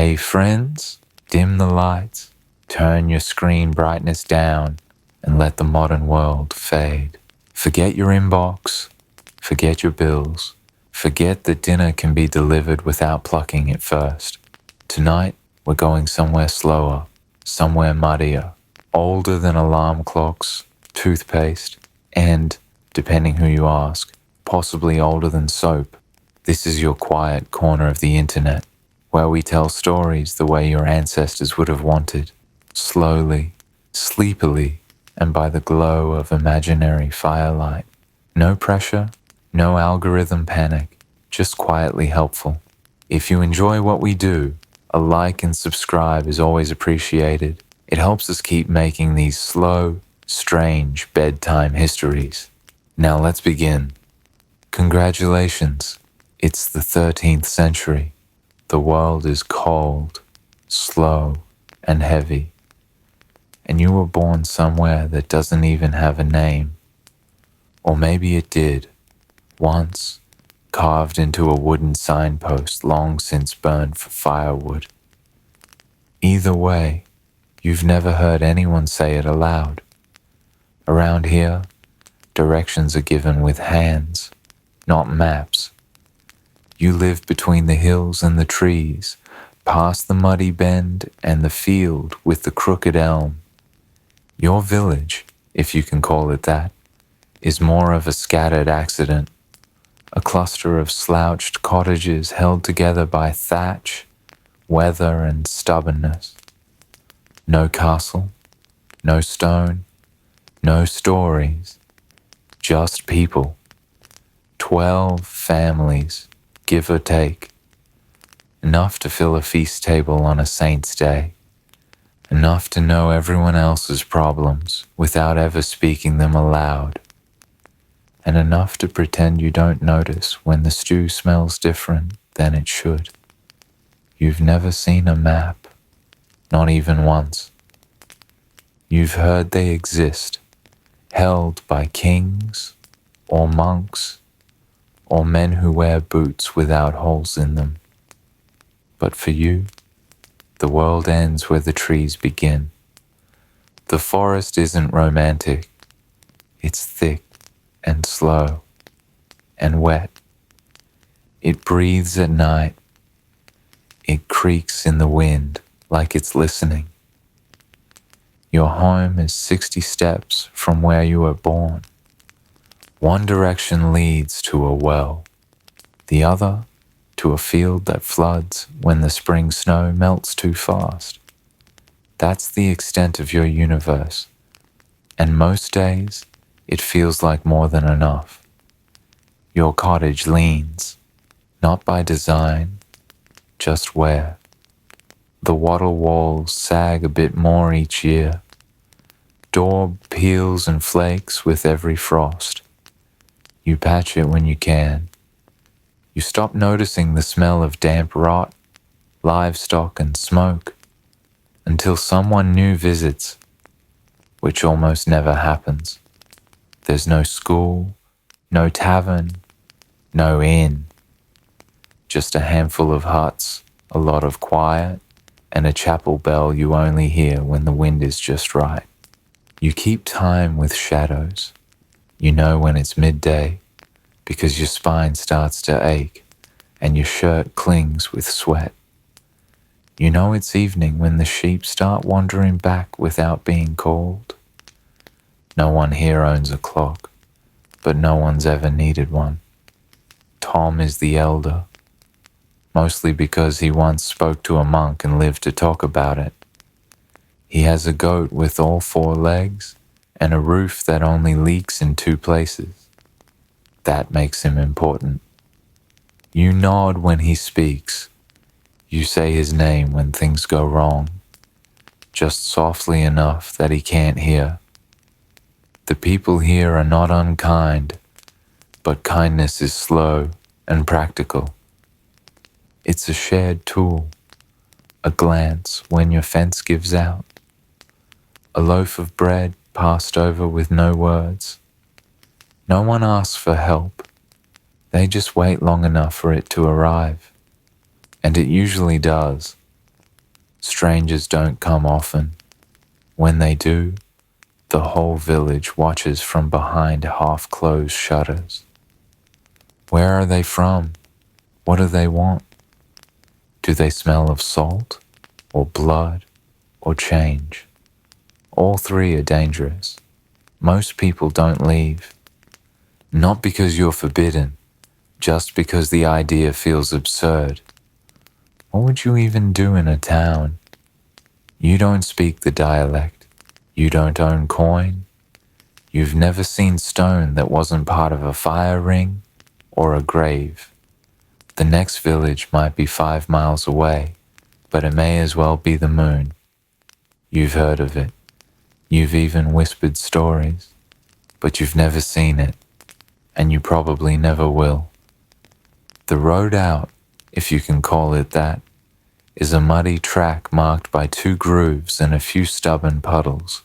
Hey friends, dim the lights, turn your screen brightness down, and let the modern world fade. Forget your inbox, forget your bills, forget that dinner can be delivered without plucking it first. Tonight, we're going somewhere slower, somewhere muddier, older than alarm clocks, toothpaste, and, depending who you ask, possibly older than soap. This is your quiet corner of the internet, where we tell stories the way your ancestors would have wanted, slowly, sleepily, and by the glow of imaginary firelight. No pressure, no algorithm panic, just quietly helpful. If you enjoy what we do, a like and subscribe is always appreciated. It helps us keep making these slow, strange bedtime histories. Now let's begin. Congratulations, it's the 13th century. The world is cold, slow, and heavy. And you were born somewhere that doesn't even have a name. Or maybe it did, once, carved into a wooden signpost long since burned for firewood. Either way, you've never heard anyone say it aloud. Around here, directions are given with hands, not maps. You live between the hills and the trees, past the muddy bend and the field with the crooked elm. Your village, if you can call it that, is more of a scattered accident, a cluster of slouched cottages held together by thatch, weather, and stubbornness. No castle, no stone, no stories, just people. 12 families, give or take. Enough to fill a feast table on a saint's day. Enough to know everyone else's problems without ever speaking them aloud. And enough to pretend you don't notice when the stew smells different than it should. You've never seen a map, not even once. You've heard they exist, held by kings or monks or men who wear boots without holes in them. But for you, the world ends where the trees begin. The forest isn't romantic. It's thick and slow and wet. It breathes at night. It creaks in the wind like it's listening. Your home is 60 steps from where you were born. One direction leads to a well, the other to a field that floods when the spring snow melts too fast. That's the extent of your universe, and most days it feels like more than enough. Your cottage leans, not by design, just where. The wattle walls sag a bit more each year. Daub peels and flakes with every frost. You patch it when you can. You stop noticing the smell of damp rot, livestock, and smoke until someone new visits, which almost never happens. There's no school, no tavern, no inn. Just a handful of huts, a lot of quiet, and a chapel bell you only hear when the wind is just right. You keep time with shadows. You know when it's midday because your spine starts to ache and your shirt clings with sweat. You know it's evening when the sheep start wandering back without being called. No one here owns a clock, but no one's ever needed one. Tom is the elder, mostly because he once spoke to a monk and lived to talk about it. He has a goat with all 4 legs and a roof that only leaks in 2 places. That makes him important. You nod when he speaks. You say his name when things go wrong, just softly enough that he can't hear. The people here are not unkind, but kindness is slow and practical. It's a shared tool, a glance when your fence gives out, a loaf of bread passed over with no words. No one asks for help. They just wait long enough for it to arrive. And it usually does. Strangers don't come often. When they do, the whole village watches from behind half-closed shutters. Where are they from? What do they want? Do they smell of salt, or blood, or change? All three are dangerous. Most people don't leave. Not because you're forbidden, just because the idea feels absurd. What would you even do in a town? You don't speak the dialect. You don't own coin. You've never seen stone that wasn't part of a fire ring or a grave. The next village might be 5 miles away, but it may as well be the moon. You've heard of it. You've even whispered stories, but you've never seen it, and you probably never will. The road out, if you can call it that, is a muddy track marked by 2 grooves and a few stubborn puddles.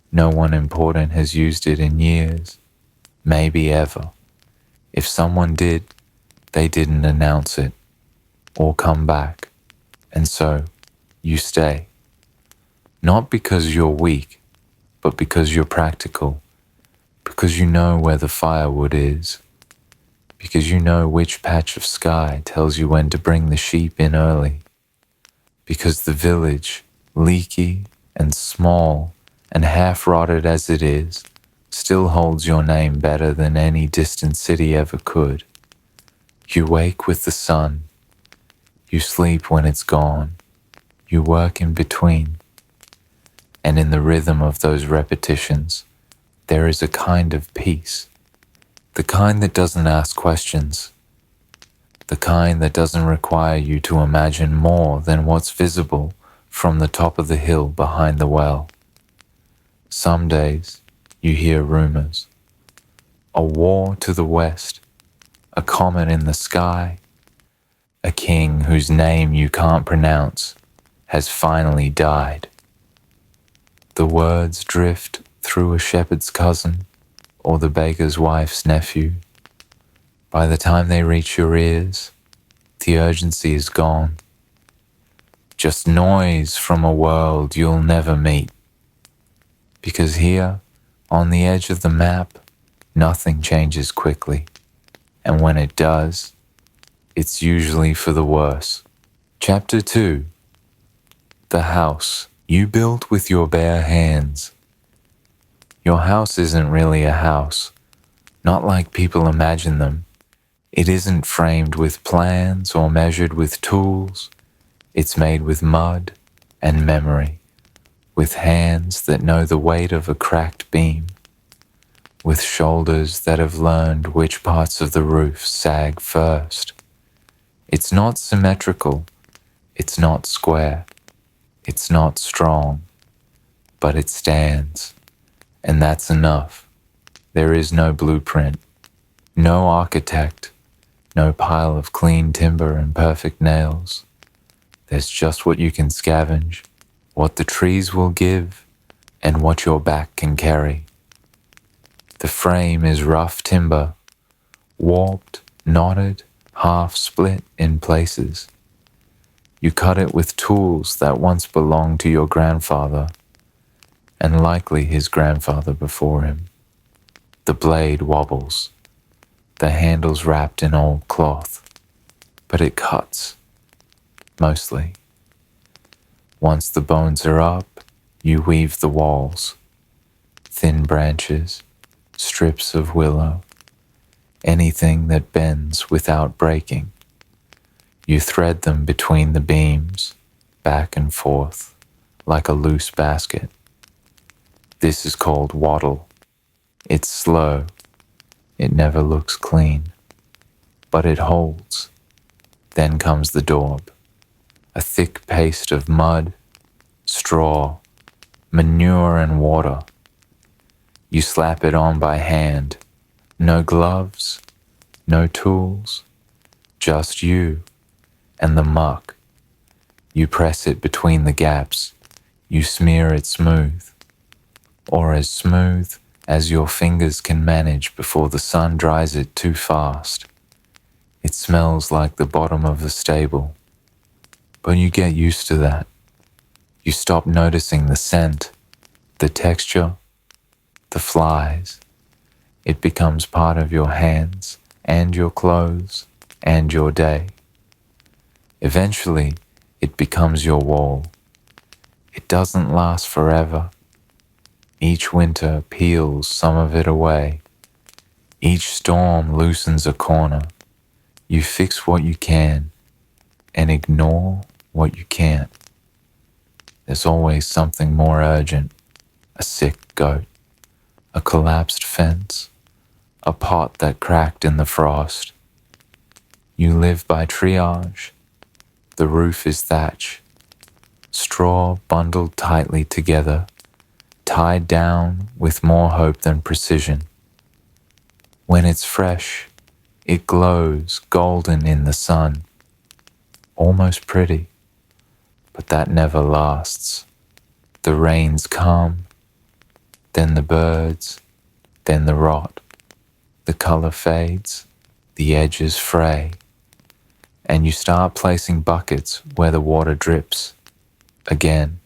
No one important has used it in years, maybe ever. If someone did, they didn't announce it or come back, and so you stay. Not because you're weak, but because you're practical, because you know where the firewood is, because you know which patch of sky tells you when to bring the sheep in early, because the village, leaky and small and half-rotted as it is, still holds your name better than any distant city ever could. You wake with the sun, you sleep when it's gone, you work in between, and in the rhythm of those repetitions, there is a kind of peace, the kind that doesn't ask questions, the kind that doesn't require you to imagine more than what's visible from the top of the hill behind the well. Some days you hear rumors. A war to the west, a comet in the sky, a king whose name you can't pronounce has finally died. The words drift through a shepherd's cousin or the baker's wife's nephew. By the time they reach your ears, the urgency is gone. Just noise from a world you'll never meet. Because here, on the edge of the map, nothing changes quickly. And when it does, it's usually for the worse. Chapter 2. The house you built with your bare hands. Your house isn't really a house, not like people imagine them. It isn't framed with plans or measured with tools. It's made with mud and memory, with hands that know the weight of a cracked beam, with shoulders that have learned which parts of the roof sag first. It's not symmetrical, it's not square, it's not strong, but it stands, and that's enough. There is no blueprint, no architect, no pile of clean timber and perfect nails. There's just what you can scavenge, what the trees will give, and what your back can carry. The frame is rough timber, warped, knotted, half split in places. You cut it with tools that once belonged to your grandfather, and likely his grandfather before him. The blade wobbles, the handle's wrapped in old cloth, but it cuts, mostly. Once the bones are up, you weave the walls, thin branches, strips of willow, anything that bends without breaking. You thread them between the beams, back and forth, like a loose basket. This is called wattle. It's slow. It never looks clean. But it holds. Then comes the daub, a thick paste of mud, straw, manure and water. You slap it on by hand. No gloves, no tools, just you and the muck. You press it between the gaps. You smear it smooth, or as smooth as your fingers can manage before the sun dries it too fast. It smells like the bottom of the stable, but you get used to that. You stop noticing the scent, the texture, the flies. It becomes part of your hands and your clothes and your day. Eventually, it becomes your wall. It doesn't last forever. Each winter peels some of it away. Each storm loosens a corner. You fix what you can and ignore what you can't. There's always something more urgent: a sick goat, a collapsed fence, a pot that cracked in the frost. You live by triage. The roof is thatch, straw bundled tightly together, tied down with more hope than precision. When it's fresh, it glows golden in the sun, almost pretty, but that never lasts. The rains come, then the birds, then the rot. The color fades, the edges fray, and you start placing buckets where the water drips. Again,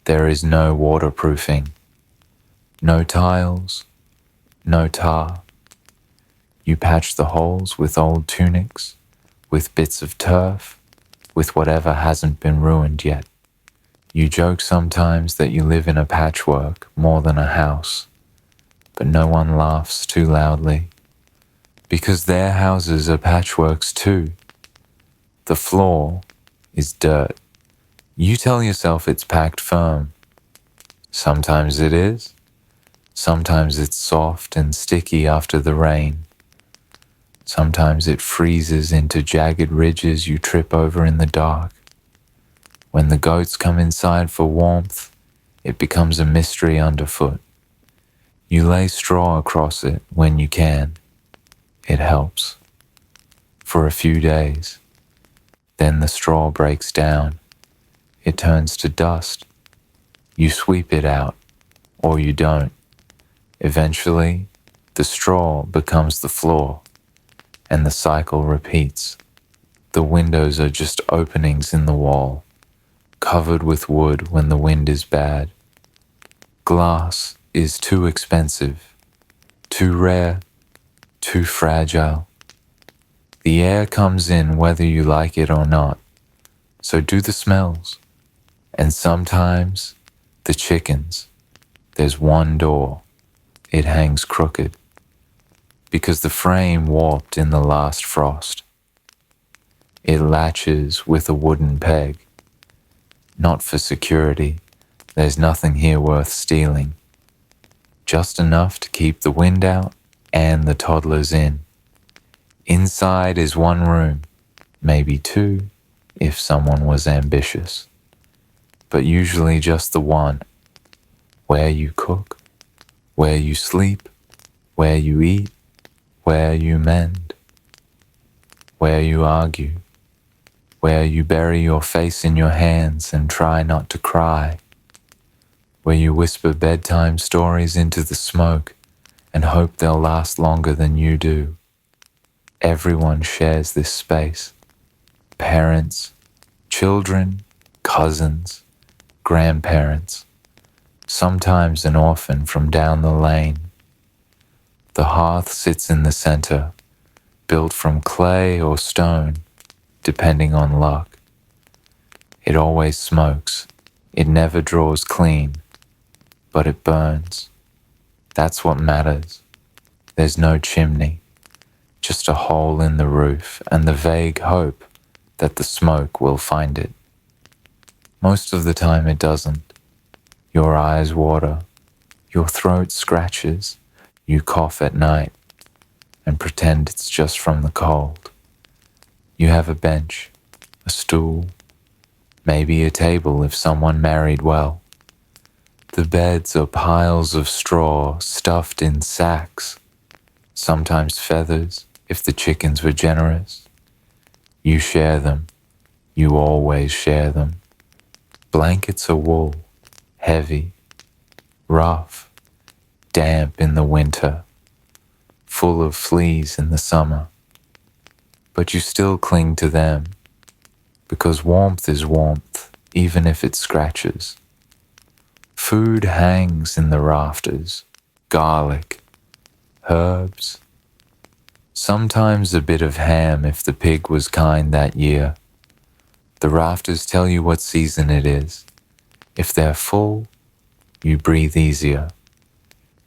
there is no waterproofing, no tiles, no tar. You patch the holes with old tunics, with bits of turf, with whatever hasn't been ruined yet. You joke sometimes that you live in a patchwork more than a house, but no one laughs too loudly, because their houses are patchworks too. The floor is dirt. You tell yourself it's packed firm. Sometimes it is. Sometimes it's soft and sticky after the rain. Sometimes it freezes into jagged ridges you trip over in the dark. When the goats come inside for warmth, it becomes a mystery underfoot. You lay straw across it when you can. It helps. For a few days. Then the straw breaks down. It turns to dust. You sweep it out, or you don't. Eventually, the straw becomes the floor, and the cycle repeats. The windows are just openings in the wall, covered with wood when the wind is bad. Glass is too expensive, too rare, too fragile. The air comes in whether you like it or not, so do the smells. And sometimes, the chickens. There's one door. It hangs crooked, because the frame warped in the last frost. It latches with a wooden peg. Not for security. There's nothing here worth stealing. Just enough to keep the wind out and the toddlers in. Inside is one room, maybe two, if someone was ambitious. But usually just the one, where you cook, where you sleep, where you eat, where you mend, where you argue, where you bury your face in your hands and try not to cry, where you whisper bedtime stories into the smoke and hope they'll last longer than you do. Everyone shares this space. Parents, children, cousins, grandparents, sometimes an orphan from down the lane. The hearth sits in the center, built from clay or stone, depending on luck. It always smokes. It never draws clean, but it burns. That's what matters. There's no chimney, just a hole in the roof and the vague hope that the smoke will find it. Most of the time it doesn't. Your eyes water, your throat scratches, you cough at night and pretend it's just from the cold. You have a bench, a stool, maybe a table if someone married well. The beds are piles of straw stuffed in sacks, sometimes feathers if the chickens were generous. You share them. You always share them. Blankets are wool, heavy, rough, damp in the winter, full of fleas in the summer. But you still cling to them, because warmth is warmth, even if it scratches. Food hangs in the rafters, garlic, herbs, sometimes a bit of ham if the pig was kind that year. The rafters tell you what season it is. If they're full, you breathe easier.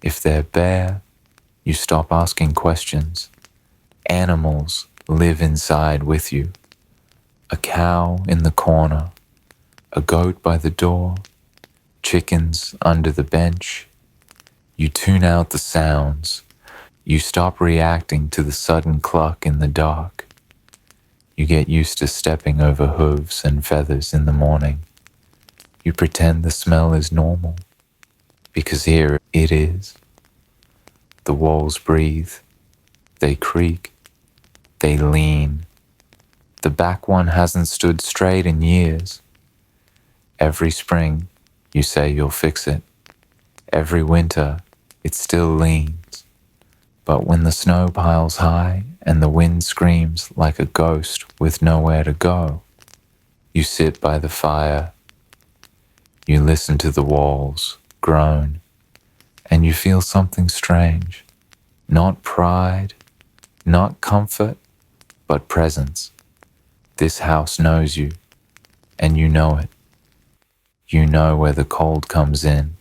If they're bare, you stop asking questions. Animals live inside with you. A cow in the corner, a goat by the door, chickens under the bench. You tune out the sounds. You stop reacting to the sudden cluck in the dark. You get used to stepping over hooves and feathers in the morning. You pretend the smell is normal, because here it is. The walls breathe, they creak, they lean. The back one hasn't stood straight in years. Every spring, you say you'll fix it. Every winter, it still leans. But when the snow piles high and the wind screams like a ghost with nowhere to go, you sit by the fire. You listen to the walls groan, and you feel something strange. Not pride, not comfort, but presence. This house knows you, and you know it. You know where the cold comes in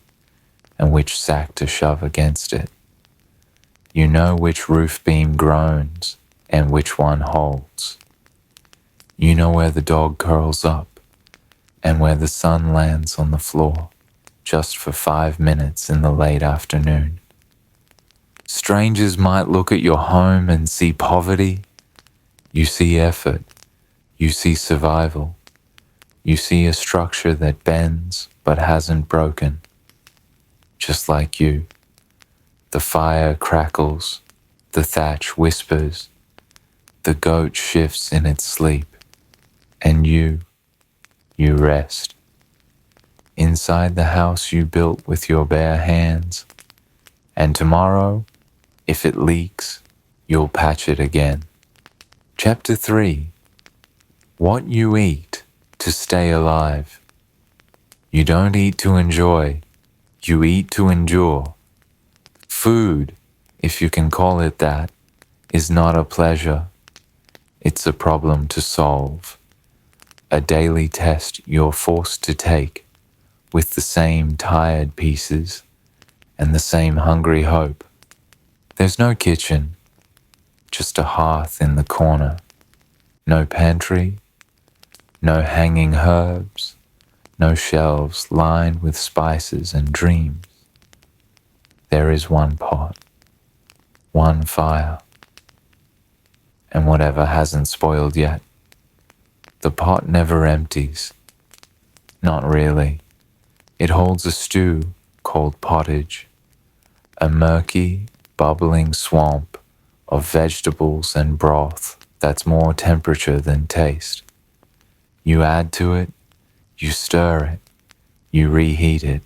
and which sack to shove against it. You know which roof beam groans and which one holds. You know where the dog curls up and where the sun lands on the floor just for 5 minutes in the late afternoon. Strangers might look at your home and see poverty. You see effort. You see survival. You see a structure that bends but hasn't broken. Just like you. The fire crackles, the thatch whispers, the goat shifts in its sleep, and you rest. Inside the house you built with your bare hands, and tomorrow, if it leaks, you'll patch it again. Chapter 3. What you eat to stay alive. You don't eat to enjoy, you eat to endure. Food, if you can call it that, is not a pleasure. It's a problem to solve. A daily test you're forced to take with the same tired pieces and the same hungry hope. There's no kitchen, just a hearth in the corner. No pantry, no hanging herbs, no shelves lined with spices and dreams. There is one pot, one fire, and whatever hasn't spoiled yet. The pot never empties. Not really. It holds a stew called pottage, a murky, bubbling swamp of vegetables and broth that's more temperature than taste. You add to it, you stir it, you reheat it,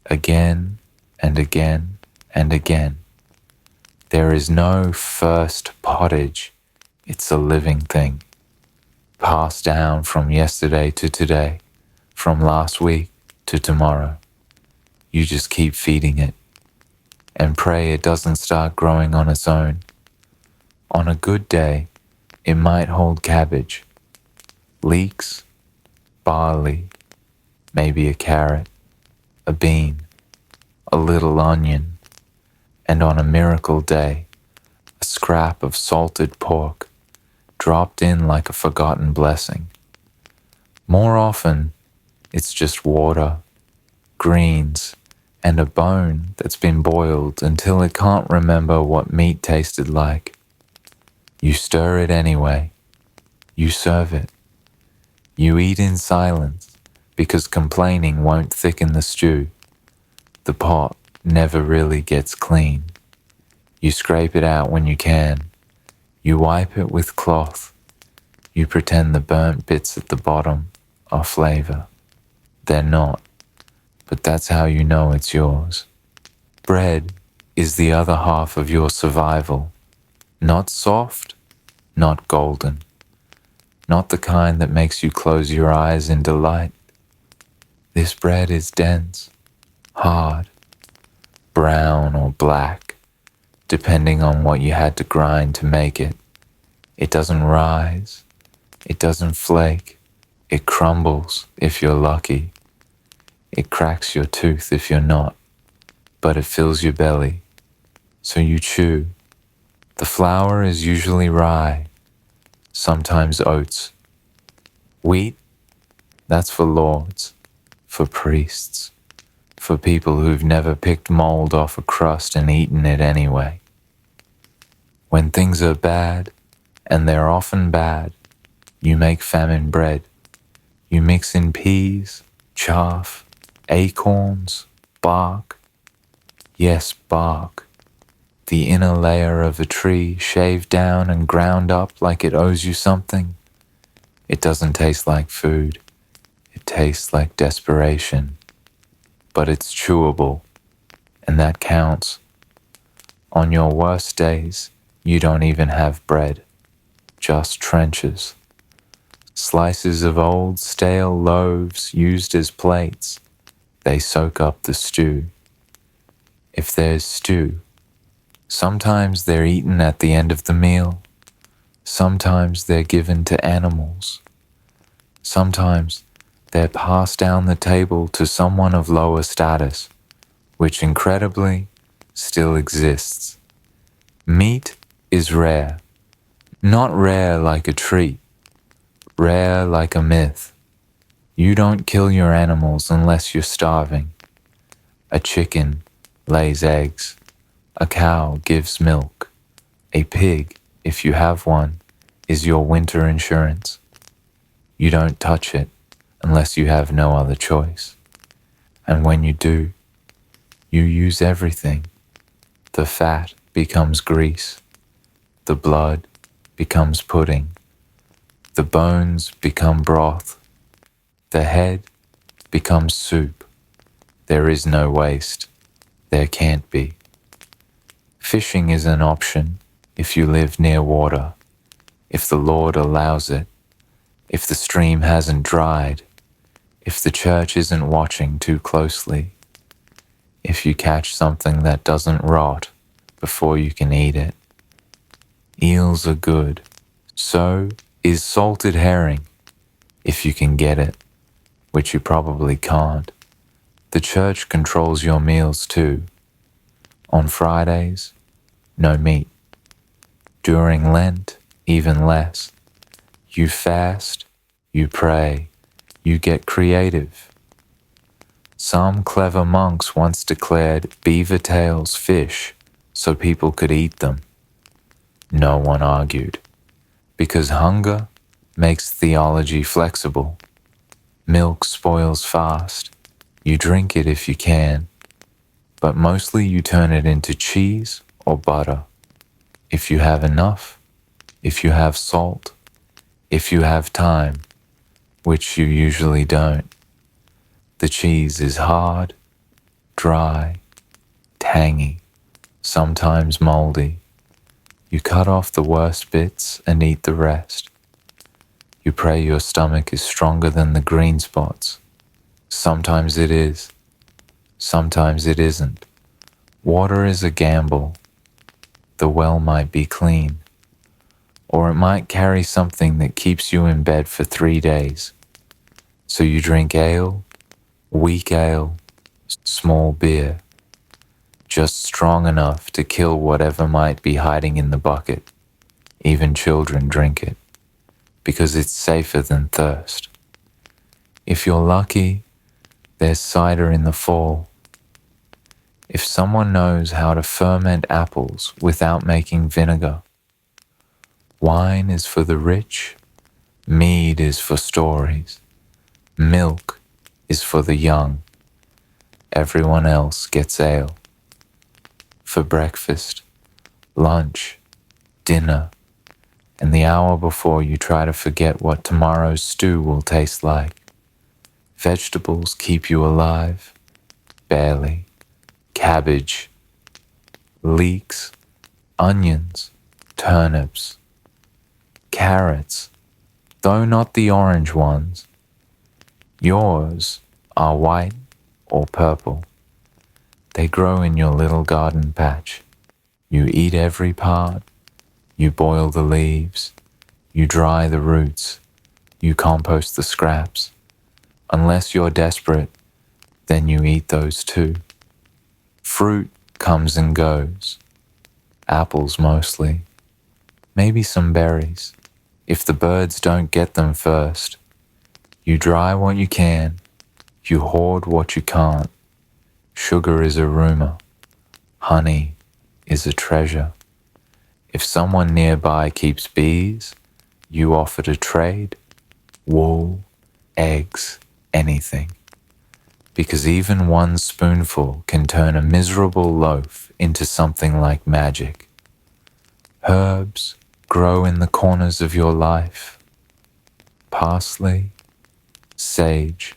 again and again and again. There is no first pottage, it's a living thing, passed down from yesterday to today, from last week to tomorrow. You just keep feeding it, and pray it doesn't start growing on its own. On a good day, it might hold cabbage, leeks, barley, maybe a carrot, a bean, a little onion, and on a miracle day, a scrap of salted pork dropped in like a forgotten blessing. More often, it's just water, greens, and a bone that's been boiled until it can't remember what meat tasted like. You stir it anyway. You serve it. You eat in silence because complaining won't thicken the stew. The pot never really gets clean. You scrape it out when you can. You wipe it with cloth. You pretend the burnt bits at the bottom are flavor. They're not, but that's how you know it's yours. Bread is the other half of your survival. Not soft, not golden. Not the kind that makes you close your eyes in delight, This bread is dense, hard, brown or black, depending on what you had to grind to make it. It doesn't rise, it doesn't flake, it crumbles if you're lucky. It cracks your tooth if you're not, but it fills your belly, so you chew. The flour is usually rye, sometimes oats. Wheat, that's for lords, for priests, for people who've never picked mold off a crust and eaten it anyway. When things are bad, and they're often bad, you make famine bread. You mix in peas, chaff, acorns, bark. Yes, bark. The inner layer of a tree shaved down and ground up like it owes you something. It doesn't taste like food. It tastes like desperation. But it's chewable, and that counts. On your worst days, you don't even have bread, just trenches. Slices of old stale loaves used as plates. They soak up the stew. If there's stew, sometimes they're eaten at the end of the meal. Sometimes they're given to animals. Sometimes they're passed down the table to someone of lower status, which incredibly still exists. Meat is rare. Not rare like a treat. Rare like a myth. You don't kill your animals unless you're starving. A chicken lays eggs. A cow gives milk. A pig, if you have one, is your winter insurance. You don't touch it unless you have no other choice. And when you do, you use everything. The fat becomes grease. The blood becomes pudding. The bones become broth. The head becomes soup. There is no waste. There can't be. Fishing is an option if you live near water, if the Lord allows it, if the stream hasn't dried, if the church isn't watching too closely, if you catch something that doesn't rot before you can eat it. Eels are good. So is salted herring, if you can get it, which you probably can't. The church controls your meals too. On Fridays, no meat. During Lent, even less. You fast, you pray, you get creative. Some clever monks once declared beaver tails fish so people could eat them. No one argued. Because hunger makes theology flexible. Milk spoils fast. You drink it if you can, but mostly you turn it into cheese or butter. If you have enough, if you have salt, if you have time, which you usually don't. The cheese is hard, dry, tangy, sometimes moldy. You cut off the worst bits and eat the rest. You pray your stomach is stronger than the green spots. Sometimes it is. Sometimes it isn't. Water is a gamble. The well might be clean. Or it might carry something that keeps you in bed for 3 days. So you drink ale, weak ale, small beer. Just strong enough to kill whatever might be hiding in the bucket. Even children drink it, because it's safer than thirst. If you're lucky, there's cider in the fall. If someone knows how to ferment apples without making vinegar. Wine is for the rich, mead is for stories, milk is for the young. Everyone else gets ale. For breakfast, lunch, dinner, and the hour before you try to forget what tomorrow's stew will taste like. Vegetables keep you alive, barely. Cabbage, leeks, onions, turnips, carrots, though not the orange ones. Yours are white or purple. They grow in your little garden patch. You eat every part. You boil the leaves. You dry the roots. You compost the scraps. Unless you're desperate, then you eat those too. Fruit comes and goes. Apples mostly. Maybe some berries, if the birds don't get them first. You dry what you can. You hoard what you can't. Sugar is a rumor. Honey is a treasure. If someone nearby keeps bees, you offer to trade. Wool, eggs, anything. Because even one spoonful can turn a miserable loaf into something like magic. Herbs grow in the corners of your life. Parsley, sage,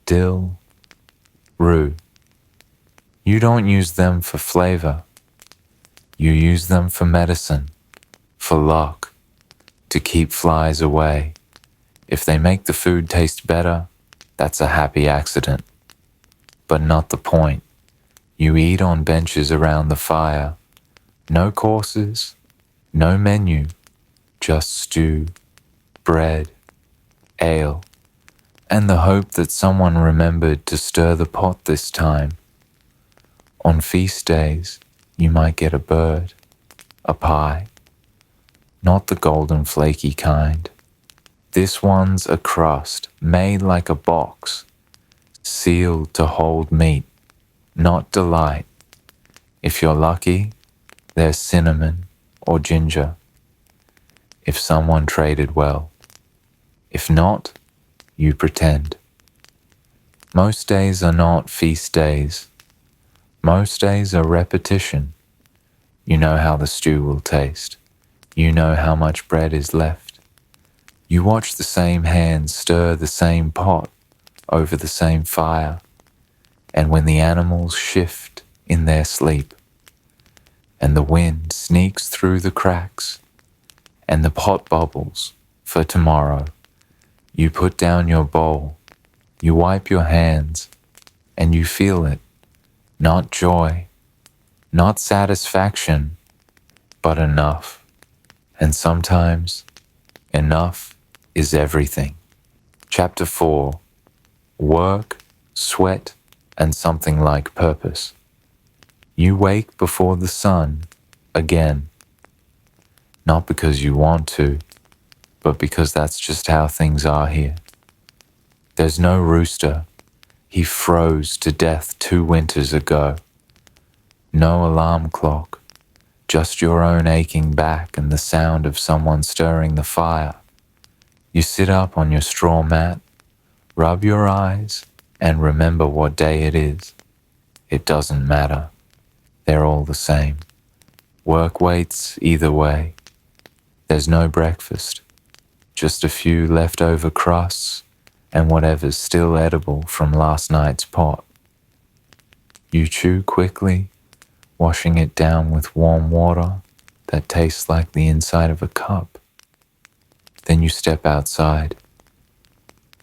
dill, rue. You don't use them for flavor. You use them for medicine, for luck, to keep flies away. If they make the food taste better, that's a happy accident. But not the point. You eat on benches around the fire. No courses, no menu, just stew, bread, ale, and the hope that someone remembered to stir the pot this time. On feast days, you might get a bird, a pie. Not the golden flaky kind. This one's a crust made like a box, sealed to hold meat, not delight. If you're lucky, there's cinnamon or ginger. If someone traded well. If not, you pretend. Most days are not feast days. Most days are repetition. You know how the stew will taste. You know how much bread is left. You watch the same hands stir the same pot over the same fire, and when the animals shift in their sleep, and the wind sneaks through the cracks, and the pot bubbles for tomorrow, you put down your bowl, you wipe your hands, and you feel it, not joy, not satisfaction, but enough. And sometimes, enough is everything. Chapter 4. Work, sweat, and something like purpose. You wake before the sun again. Not because you want to, but because that's just how things are here. There's no rooster. He froze to death 2 winters ago. No alarm clock. Just your own aching back and the sound of someone stirring the fire. You sit up on your straw mat, rub your eyes, and remember what day it is. It doesn't matter. They're all the same. Work waits either way. There's no breakfast, just a few leftover crusts and whatever's still edible from last night's pot. You chew quickly, washing it down with warm water that tastes like the inside of a cup. Then you step outside.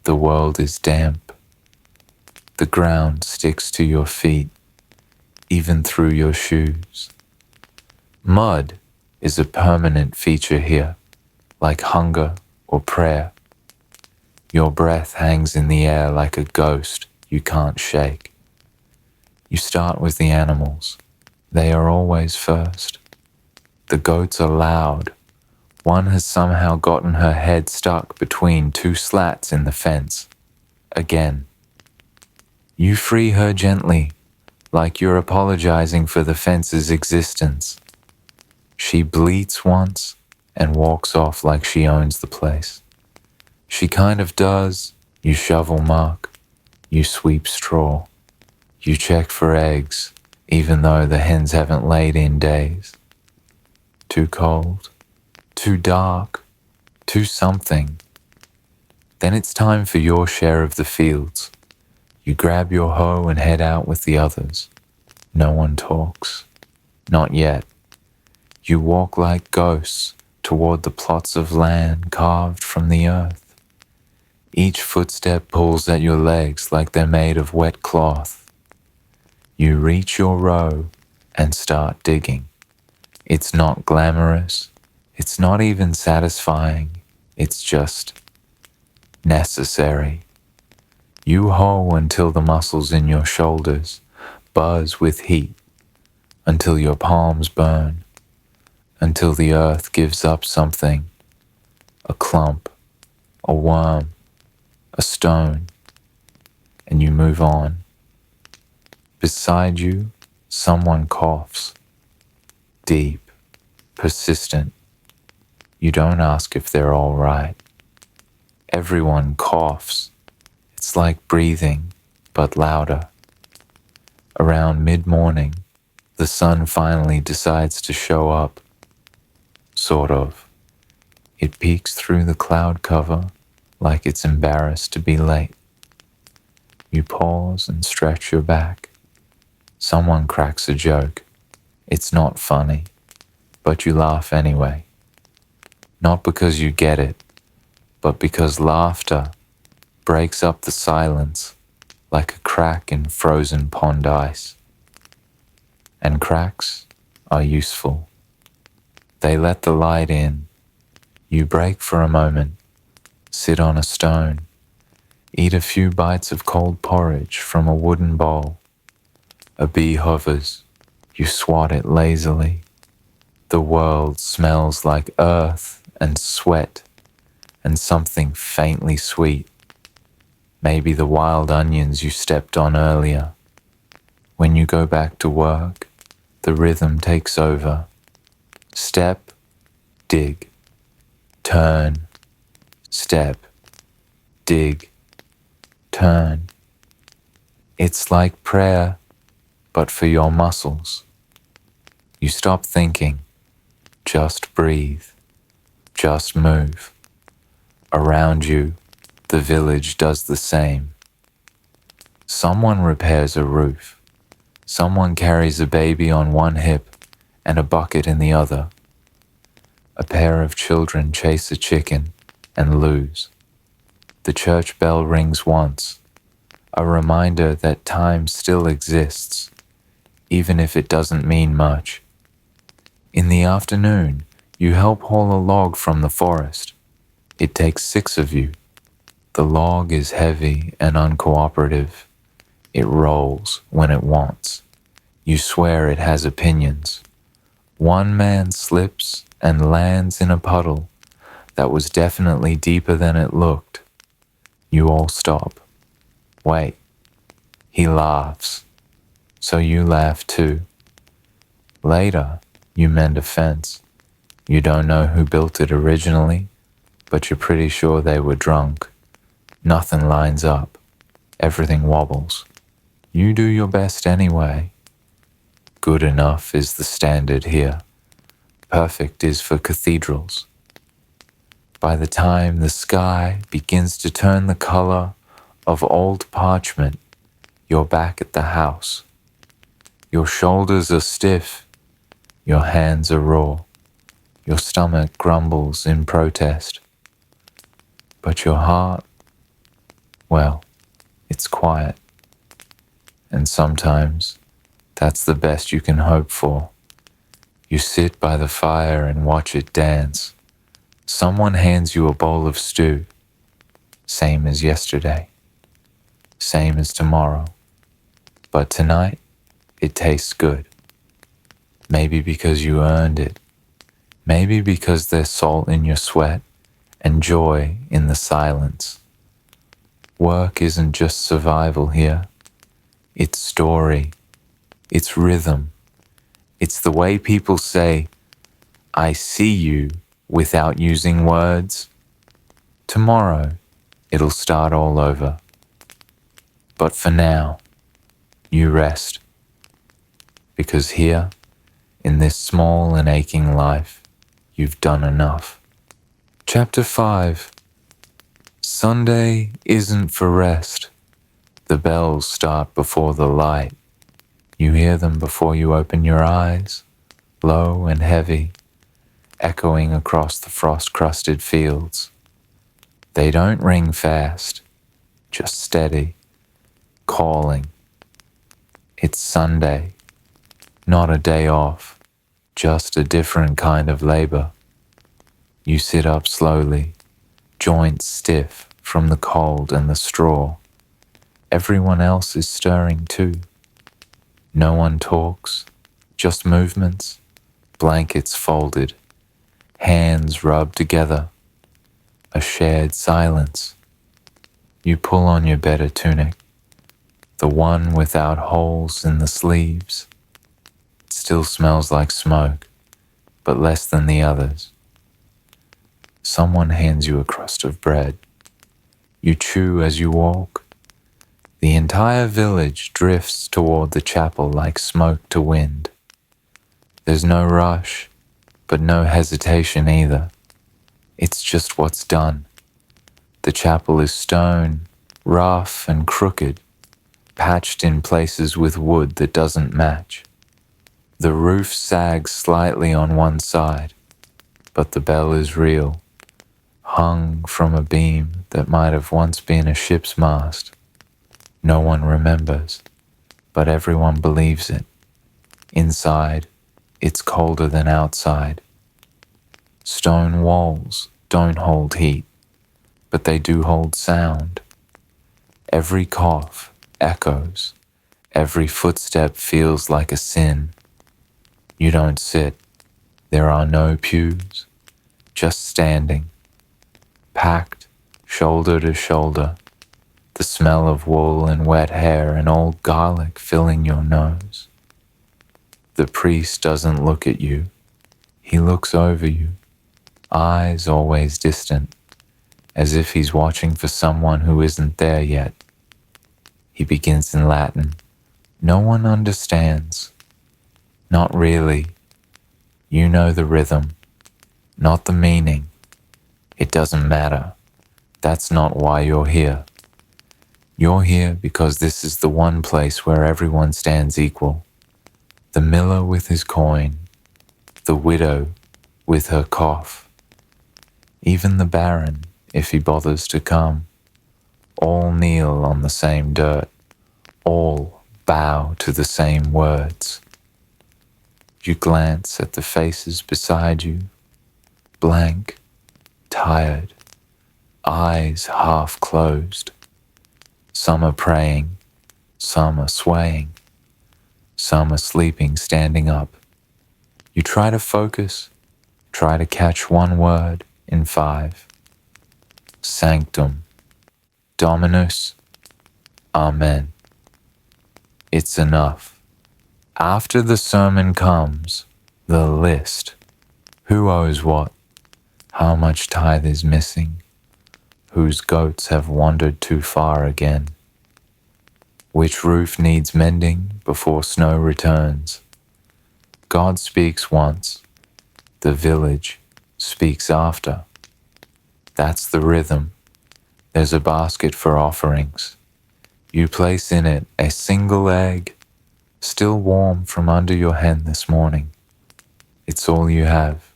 The world is damp. The ground sticks to your feet, even through your shoes. Mud is a permanent feature here, like hunger or prayer. Your breath hangs in the air like a ghost you can't shake. You start with the animals. They are always first. The goats are loud. One has somehow gotten her head stuck between 2 slats in the fence. Again. You free her gently, like you're apologizing for the fence's existence. She bleats once and walks off like she owns the place. She kind of does. You shovel muck. You sweep straw. You check for eggs, even though the hens haven't laid in days. Too cold. Too dark, too something. Then it's time for your share of the fields. You grab your hoe and head out with the others. No one talks. Not yet. You walk like ghosts toward the plots of land carved from the earth. Each footstep pulls at your legs like they're made of wet cloth. You reach your row and start digging. It's not glamorous. It's not even satisfying. It's just necessary. You hoe until the muscles in your shoulders buzz with heat, until your palms burn, until the earth gives up something, a clump, a worm, a stone, and you move on. Beside you, someone coughs, deep, persistent. You don't ask if they're all right. Everyone coughs. It's like breathing, but louder. Around mid-morning, the sun finally decides to show up. Sort of. It peeks through the cloud cover like it's embarrassed to be late. You pause and stretch your back. Someone cracks a joke. It's not funny, but you laugh anyway. Not because you get it, but because laughter breaks up the silence like a crack in frozen pond ice. And cracks are useful. They let the light in. You break for a moment, sit on a stone, eat a few bites of cold porridge from a wooden bowl. A bee hovers. You swat it lazily. The world smells like earth and sweat and something faintly sweet. Maybe the wild onions you stepped on earlier. When you go back to work, the rhythm takes over. Step, dig, turn, step, dig, turn. It's like prayer, but for your muscles. You stop thinking, just breathe, just move. Around you, the village does the same. Someone repairs a roof. Someone carries a baby on one hip and a bucket in the other. A pair of children chase a chicken and lose. The church bell rings once, a reminder that time still exists, even if it doesn't mean much. In the afternoon, you help haul a log from the forest. It takes 6 of you. The log is heavy and uncooperative. It rolls when it wants. You swear it has opinions. One man slips and lands in a puddle that was definitely deeper than it looked. You all stop. Wait. He laughs. So you laugh too. Later, you mend a fence. You don't know who built it originally, but you're pretty sure they were drunk. Nothing lines up. Everything wobbles. You do your best anyway. Good enough is the standard here. Perfect is for cathedrals. By the time the sky begins to turn the color of old parchment, you're back at the house. Your shoulders are stiff. Your hands are raw. Your stomach grumbles in protest. But your heart, well, it's quiet. And sometimes that's the best you can hope for. You sit by the fire and watch it dance. Someone hands you a bowl of stew. Same as yesterday. Same as tomorrow. But tonight, it tastes good. Maybe because you earned it. Maybe because there's salt in your sweat and joy in the silence. Work isn't just survival here. It's story. It's rhythm. It's the way people say, I see you, without using words. Tomorrow, it'll start all over. But for now, you rest. Because here, in this small and aching life, you've done enough. Chapter 5. Sunday isn't for rest. The bells start before the light. You hear them before you open your eyes, low and heavy, echoing across the frost-crusted fields. They don't ring fast, just steady, calling. It's Sunday, not a day off, just a different kind of labor. You sit up slowly, joints stiff from the cold and the straw. Everyone else is stirring too. No one talks, just movements, blankets folded, hands rubbed together, a shared silence. You pull on your better tunic, the one without holes in the sleeves. It still smells like smoke, but less than the others. Someone hands you a crust of bread. You chew as you walk. The entire village drifts toward the chapel like smoke to wind. There's no rush, but no hesitation either. It's just what's done. The chapel is stone, rough and crooked, patched in places with wood that doesn't match. The roof sags slightly on one side, but the bell is real, hung from a beam that might have once been a ship's mast. No one remembers, but everyone believes it. Inside, it's colder than outside. Stone walls don't hold heat, but they do hold sound. Every cough echoes. Every footstep feels like a sin. You don't sit. There are no pews, just standing, packed shoulder to shoulder, the smell of wool and wet hair and old garlic filling your nose. The priest doesn't look at you. He looks over you, eyes always distant, as if he's watching for someone who isn't there yet. He begins in Latin. No one understands. Not really. You know the rhythm, not the meaning. It doesn't matter. That's not why you're here. You're here because this is the one place where everyone stands equal. The miller with his coin, the widow with her cough, even the baron, if he bothers to come. All kneel on the same dirt, all bow to the same words. You glance at the faces beside you, blank, tired, eyes half closed. Some are praying, some are swaying, some are sleeping standing up. You try to focus, try to catch one word in 5. Sanctum, Dominus, Amen. It's enough. After the sermon comes the list. Who owes what? How much tithe is missing? Whose goats have wandered too far again? Which roof needs mending before snow returns? God speaks once, the village speaks after. That's the rhythm. There's a basket for offerings. You place in it a single egg, still warm from under your hen this morning. It's all you have.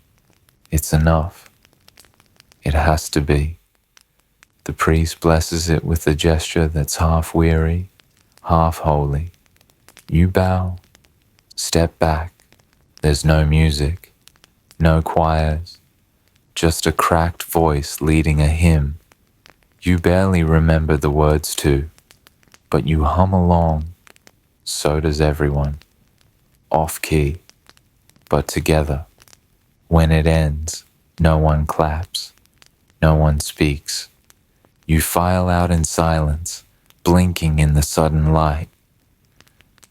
It's enough. It has to be. The priest blesses it with a gesture that's half weary, half holy. You bow, step back. There's no music, no choirs, just a cracked voice leading a hymn. You barely remember the words to, but you hum along. So does everyone. Off key, but together. When it ends, no one claps, no one speaks. You file out in silence, blinking in the sudden light.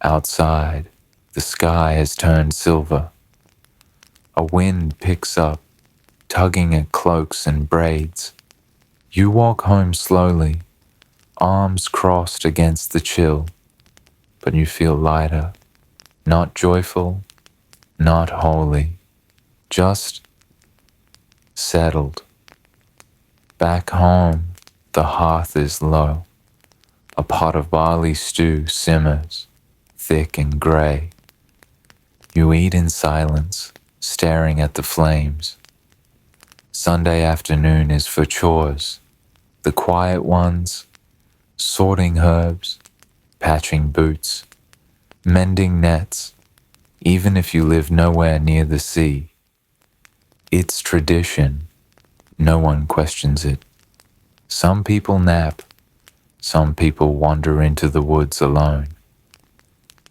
Outside, the sky has turned silver. A wind picks up, tugging at cloaks and braids. You walk home slowly, arms crossed against the chill, but you feel lighter, not joyful, not holy, just settled. Back home, the hearth is low. A pot of barley stew simmers, thick and grey. You eat in silence, staring at the flames. Sunday afternoon is for chores, The quiet ones, sorting herbs, patching boots, mending nets, even if you live nowhere near the sea. It's tradition. No one questions it. Some people nap. Some people wander into the woods alone.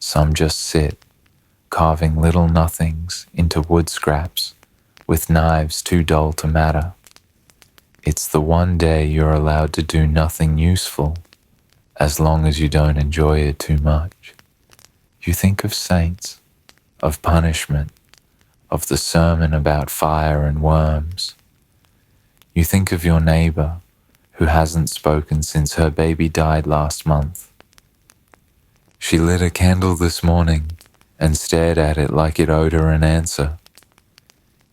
Some just sit, carving little nothings into wood scraps with knives too dull to matter. It's the one day you're allowed to do nothing useful, as long as you don't enjoy it too much. You think of saints, of punishment, of the sermon about fire and worms. You think of your neighbor who hasn't spoken since her baby died last month. She lit a candle this morning and stared at it like it owed her an answer.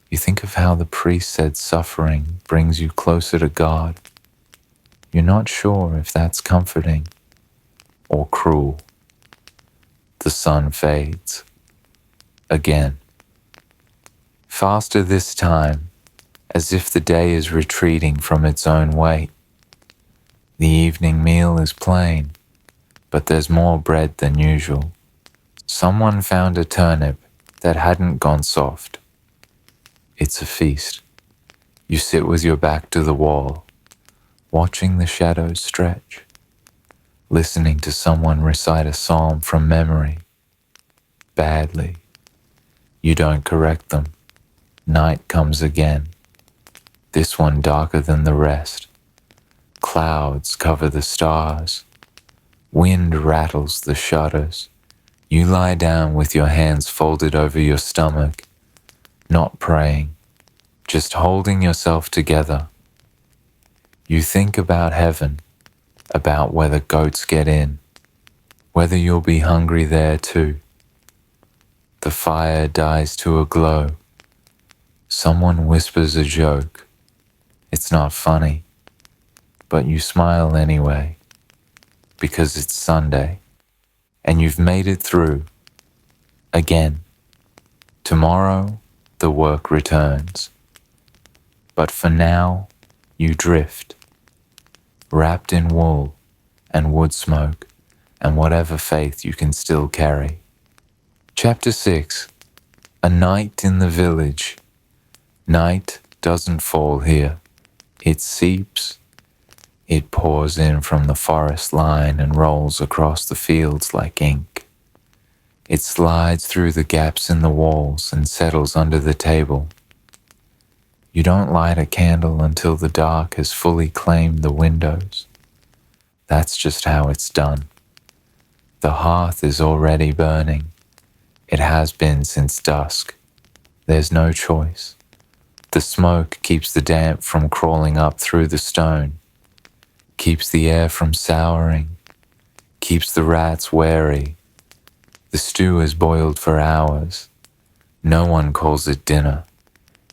You think of how the priest said suffering brings you closer to God. You're not sure if that's comforting or cruel. The sun fades. Again. Faster this time, as if the day is retreating from its own weight. The evening meal is plain, but there's more bread than usual. Someone found a turnip that hadn't gone soft. It's a feast. You sit with your back to the wall, watching the shadows stretch, listening to someone recite a psalm from memory. Badly. You don't correct them. Night comes again. This one darker than the rest. Clouds cover the stars. Wind rattles the shutters. You lie down with your hands folded over your stomach, not praying, just holding yourself together. You think about heaven, about whether goats get in, whether you'll be hungry there too. The fire dies to a glow. Someone whispers a joke. It's not funny, but you smile anyway, because it's Sunday, and you've made it through. Again. Tomorrow, the work returns. But for now, you drift, wrapped in wool and wood smoke and whatever faith you can still carry. Chapter 6. A night in the village. Night doesn't fall here. It seeps. It pours in from the forest line and rolls across the fields like ink. It slides through the gaps in the walls and settles under the table. You don't light a candle until the dark has fully claimed the windows. That's just how it's done. The hearth is already burning. It has been since dusk. There's no choice. The smoke keeps the damp from crawling up through the stone, keeps the air from souring, keeps the rats wary. The stew is boiled for hours. No one calls it dinner.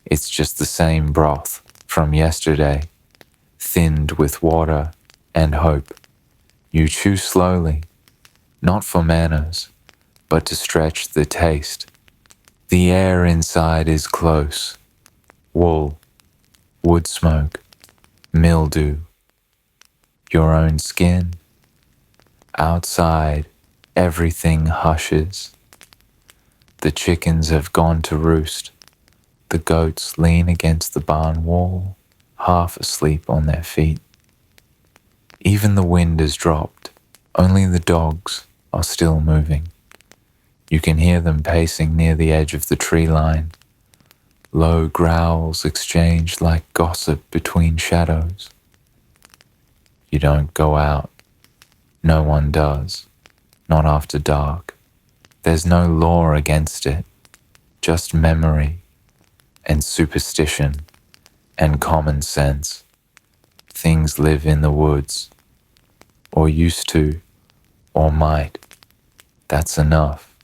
It's just the same broth from yesterday, thinned with water and hope. You chew slowly, not for manners, but to stretch the taste. The air inside is close. Wool, wood smoke, mildew, your own skin. Outside, everything hushes. The chickens have gone to roost. The goats lean against the barn wall, half asleep on their feet. Even the wind has dropped. Only the dogs are still moving. You can hear them pacing near the edge of the tree line. Low growls exchange like gossip between shadows. You don't go out. No one does. Not after dark. There's no law against it. Just memory and superstition and common sense. Things live in the woods. Or used to, or might. That's enough.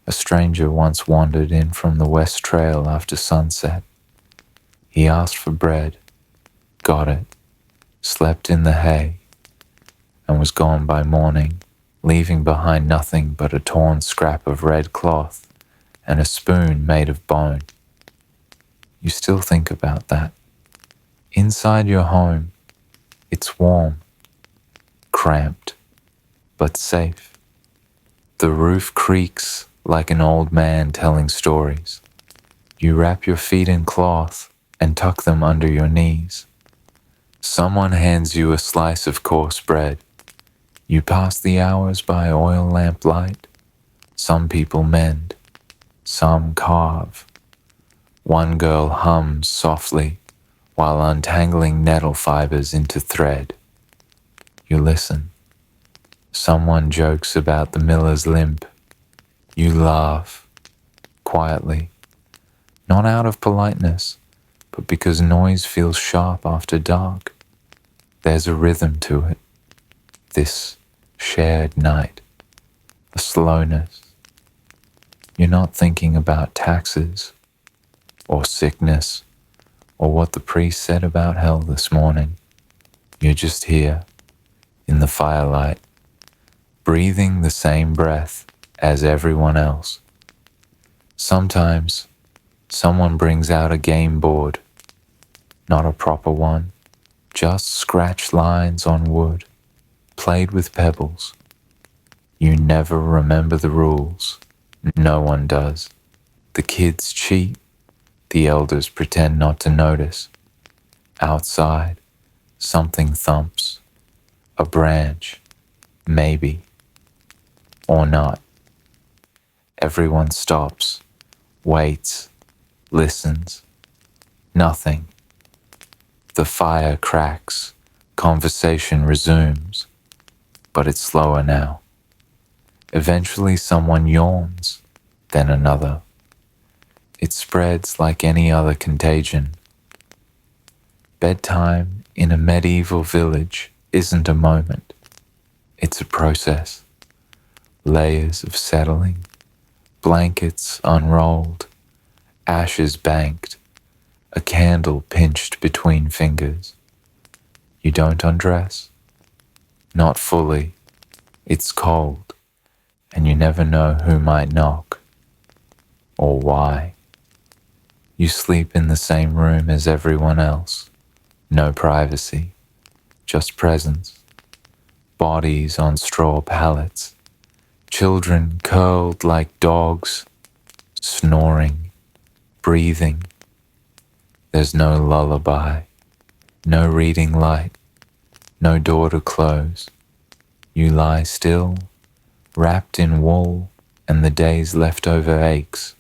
A stranger once wandered in from the west trail after sunset. He asked for bread, got it, slept in the hay, and was gone by morning, leaving behind nothing but a torn scrap of red cloth and a spoon made of bone. You still think about that. Inside your home, It's warm, cramped, but safe. The roof creaks like an old man telling stories. You wrap your feet in cloth and tuck them under your knees. Someone hands you a slice of coarse bread. You pass the hours by oil lamp light. Some people mend, some carve. One girl hums softly while untangling nettle fibers into thread. You listen. Someone jokes about the miller's limp. You laugh, quietly, not out of politeness, but because noise feels sharp after dark. There's a rhythm to it, this shared night, a slowness. You're not thinking about taxes, or sickness, or what the priest said about hell this morning. You're just here, in the firelight, breathing the same breath as everyone else. Sometimes, someone brings out a game board, not a proper one, just scratched lines on wood, played with pebbles. You never remember the rules. No one does. The kids cheat. The elders pretend not to notice. Outside, something thumps. A branch, maybe, or not. Everyone stops, waits, listens. Nothing. The fire cracks. Conversation resumes. But it's slower now. Eventually someone yawns, then another. It spreads like any other contagion. Bedtime in a medieval village isn't a moment. It's a process. Layers of settling, blankets unrolled, ashes banked, a candle pinched between fingers. You don't undress? Not fully. It's cold, and you never know who might knock, or why. You sleep in the same room as everyone else. No privacy, just presence. Bodies on straw pallets. Children curled like dogs, snoring, breathing. There's no lullaby, no reading light, no door to close. You lie still, wrapped in wool and the day's leftover aches.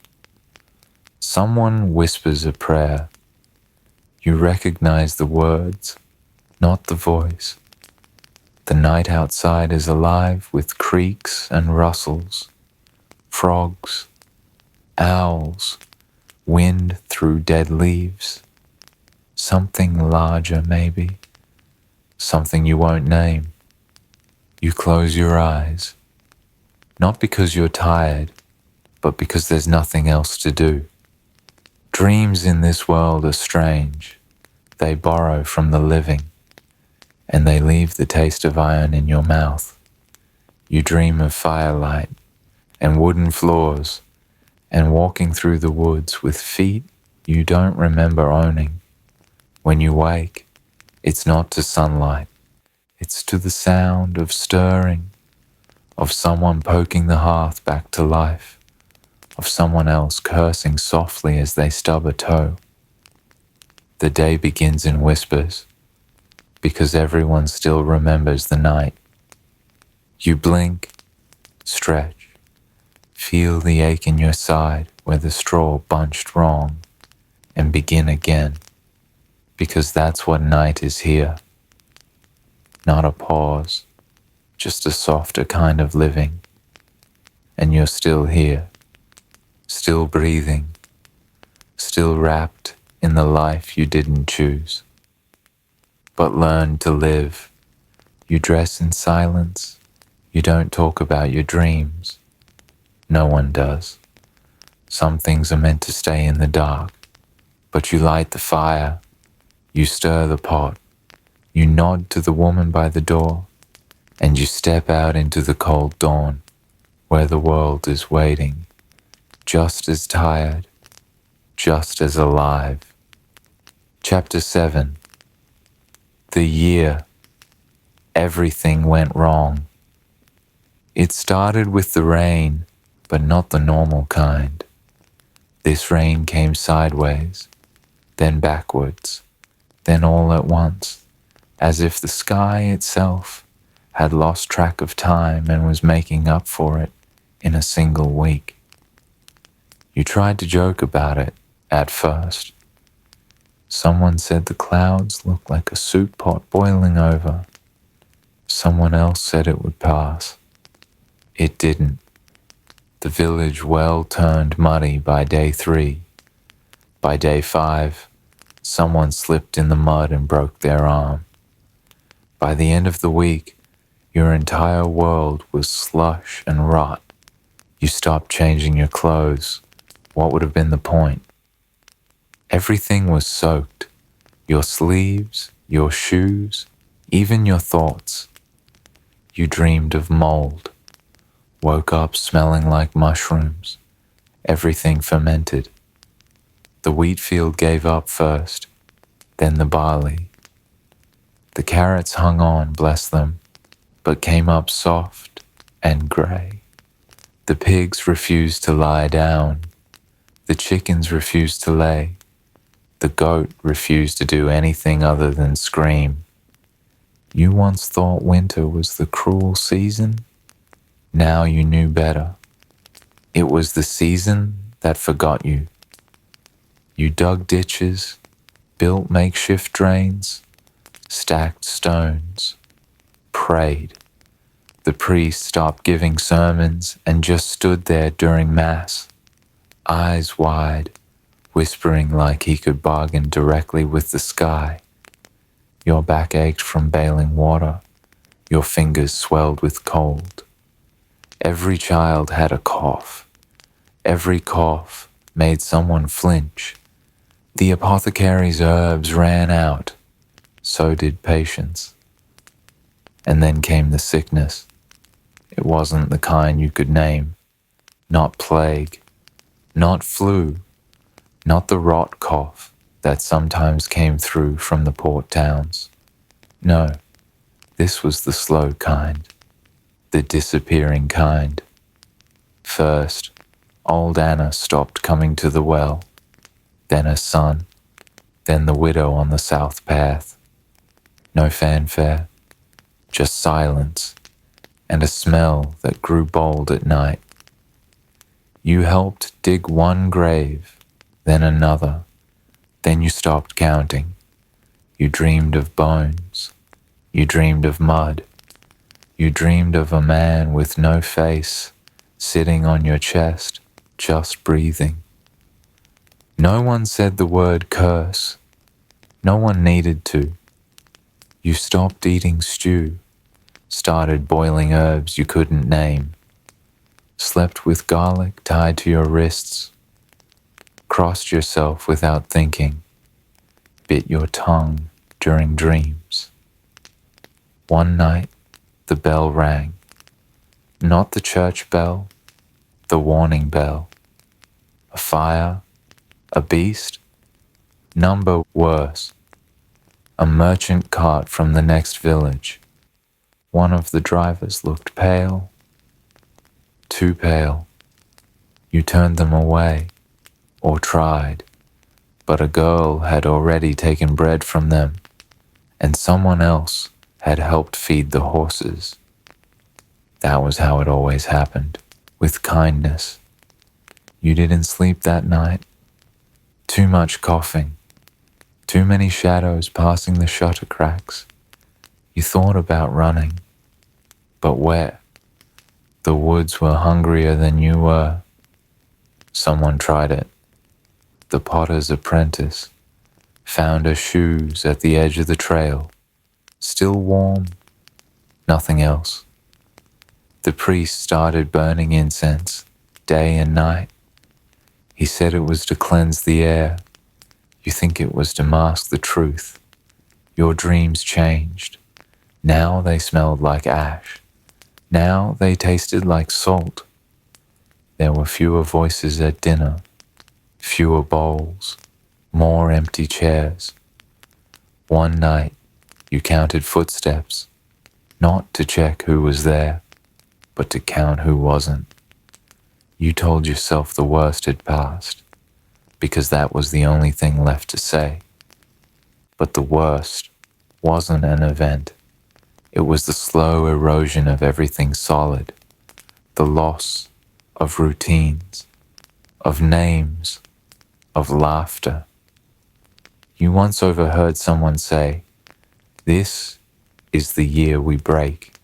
Someone whispers a prayer. You recognize the words, not the voice. The night outside is alive with creaks and rustles, frogs, owls, wind through dead leaves. Something larger maybe, something you won't name. You close your eyes, not because you're tired, but because there's nothing else to do. Dreams in this world are strange. They borrow from the living, and they leave the taste of iron in your mouth. You dream of firelight and wooden floors and walking through the woods with feet you don't remember owning. When you wake, it's not to sunlight. It's to the sound of stirring, of someone poking the hearth back to life, of someone else cursing softly as they stub a toe. The day begins in whispers, because everyone still remembers the night. You blink, stretch, feel the ache in your side where the straw bunched wrong, and begin again, because that's what night is here. Not a pause, just a softer kind of living. And you're still here, still breathing, still wrapped in the life you didn't choose, but learned to live. You dress in silence. You don't talk about your dreams. No one does. Some things are meant to stay in the dark, but you light the fire. You stir the pot. You nod to the woman by the door, and you step out into the cold dawn, where the world is waiting, just as tired, just as alive. Chapter 7. The year Everything went wrong. It started with the rain, but not the normal kind. This rain came sideways, then backwards, then all at once, as if the sky itself had lost track of time and was making up for it in a single week. You tried to joke about it at first. Someone said the clouds looked like a soup pot boiling over. Someone else said it would pass. It didn't. The village well turned muddy by day 3. By day 5, someone slipped in the mud and broke their arm. By the end of the week, your entire world was slush and rot. You stopped changing your clothes. What would have been the point? Everything was soaked. Your sleeves, your shoes, even your thoughts. You dreamed of mold. Woke up smelling like mushrooms. Everything fermented. The wheat field gave up first, then the barley. The carrots hung on, bless them, but came up soft and grey. The pigs refused to lie down. The chickens refused to lay. The goat refused to do anything other than scream. You once thought winter was the cruel season. Now you knew better. It was the season that forgot you. You dug ditches, built makeshift drains, stacked stones, prayed. The priest stopped giving sermons and just stood there during Mass, eyes wide, whispering like he could bargain directly with the sky. Your back ached from bailing water. Your fingers swelled with cold. Every child had a cough. Every cough made someone flinch. The apothecary's herbs ran out. So did patience. And then came the sickness. It wasn't the kind you could name. Not plague. Not flu. Not the rot cough that sometimes came through from the port towns. No, this was the slow kind. The disappearing kind. First, old Anna stopped coming to the well, then her son, then the widow on the south path. No fanfare, just silence and a smell that grew bold at night. You helped dig one grave, then another, then you stopped counting. You dreamed of bones, you dreamed of mud. You dreamed of a man with no face, sitting on your chest, just breathing. No one said the word curse. No one needed to. You stopped eating stew, started boiling herbs you couldn't name, slept with garlic tied to your wrists, crossed yourself without thinking, bit your tongue during dreams. One night, the bell rang. Not the church bell, the warning bell. A fire, a beast, number worse. A merchant cart from the next village. One of the drivers looked pale, too pale. You turned them away, or tried, but a girl had already taken bread from them, and someone else had helped feed the horses. That was how it always happened, with kindness. You didn't sleep that night. Too much coughing, too many shadows passing the shutter cracks. You thought about running, but where? The woods were hungrier than you were. Someone tried it. The potter's apprentice found her shoes at the edge of the trail. Still warm, nothing else. The priest started burning incense, day and night. He said it was to cleanse the air. You think it was to mask the truth. Your dreams changed. Now they smelled like ash. Now they tasted like salt. There were fewer voices at dinner, fewer bowls, more empty chairs. One night, you counted footsteps, not to check who was there, but to count who wasn't. You told yourself the worst had passed, because that was the only thing left to say. But the worst wasn't an event. It was the slow erosion of everything solid, the loss of routines, of names, of laughter. You once overheard someone say, "This is the year we break,"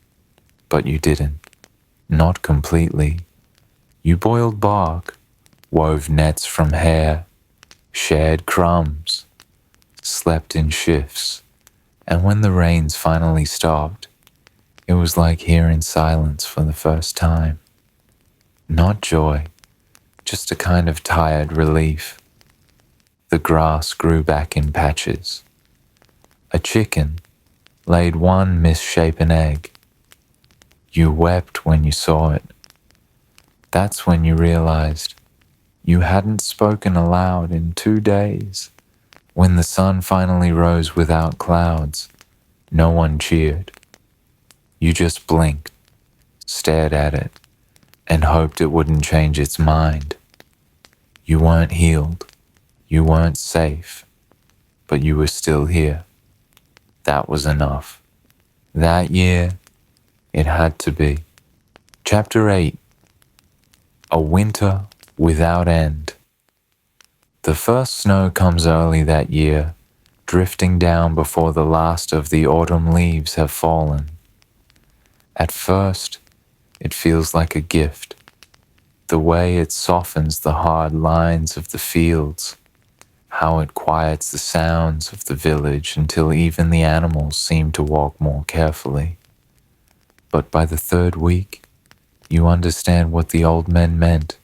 but you didn't. Not completely. You boiled bark, wove nets from hair, shared crumbs, slept in shifts, and when the rains finally stopped, it was like hearing silence for the first time. Not joy, just a kind of tired relief. The grass grew back in patches. A chicken laid one misshapen egg. You wept when you saw it. That's when you realized you hadn't spoken aloud in 2 days. When the sun finally rose without clouds, no one cheered. You just blinked, stared at it, and hoped it wouldn't change its mind. You weren't healed, you weren't safe, but you were still here. That was enough. That year, it had to be. Chapter 8. A Winter Without End. The first snow comes early that year, drifting down before the last of the autumn leaves have fallen. At first, it feels like a gift, the way it softens the hard lines of the fields, how it quiets the sounds of the village until even the animals seem to walk more carefully. But by the 3rd week, you understand what the old men meant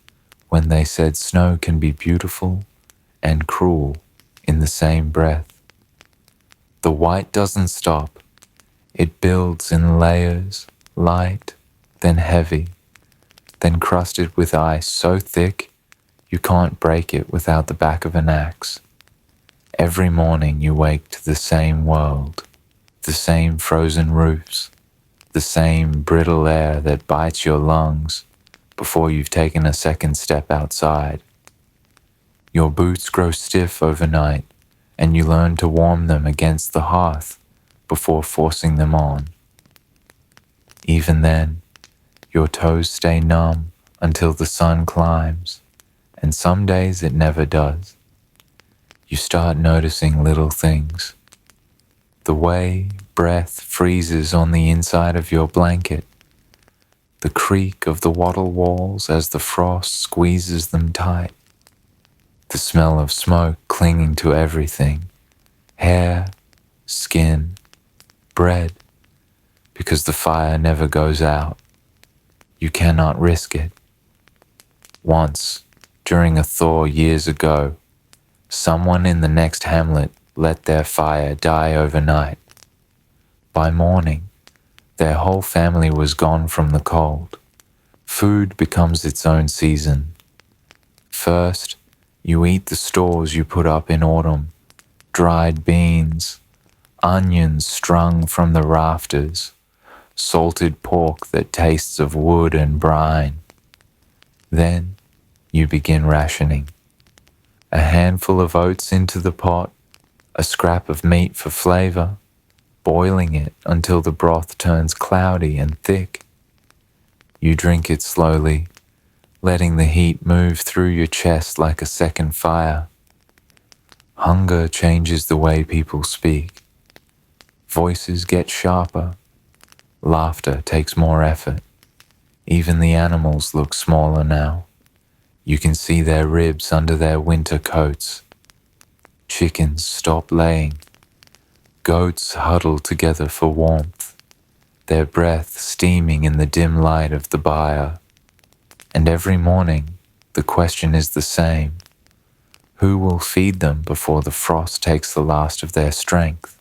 when they said snow can be beautiful and cruel in the same breath. The white doesn't stop. It builds in layers, light, then heavy, then crusted with ice so thick you can't break it without the back of an axe. Every morning you wake to the same world, the same frozen roofs, the same brittle air that bites your lungs before you've taken a second step outside. Your boots grow stiff overnight, and you learn to warm them against the hearth before forcing them on. Even then, your toes stay numb until the sun climbs, and some days it never does. You start noticing little things. The way breath freezes on the inside of your blanket, the creak of the wattle walls as the frost squeezes them tight, the smell of smoke clinging to everything, hair, skin, bread, because the fire never goes out. You cannot risk it. Once, during a thaw years ago, someone in the next hamlet let their fire die overnight. By morning, their whole family was gone from the cold. Food becomes its own season. First, you eat the stores you put up in autumn, dried beans, onions strung from the rafters, salted pork that tastes of wood and brine. Then you begin rationing. A handful of oats into the pot, a scrap of meat for flavor, boiling it until the broth turns cloudy and thick. You drink it slowly, letting the heat move through your chest like a second fire. Hunger changes the way people speak. Voices get sharper. Laughter takes more effort. Even the animals look smaller now. You can see their ribs under their winter coats. Chickens stop laying. Goats huddle together for warmth, their breath steaming in the dim light of the byre. And every morning, the question is the same. Who will feed them before the frost takes the last of their strength?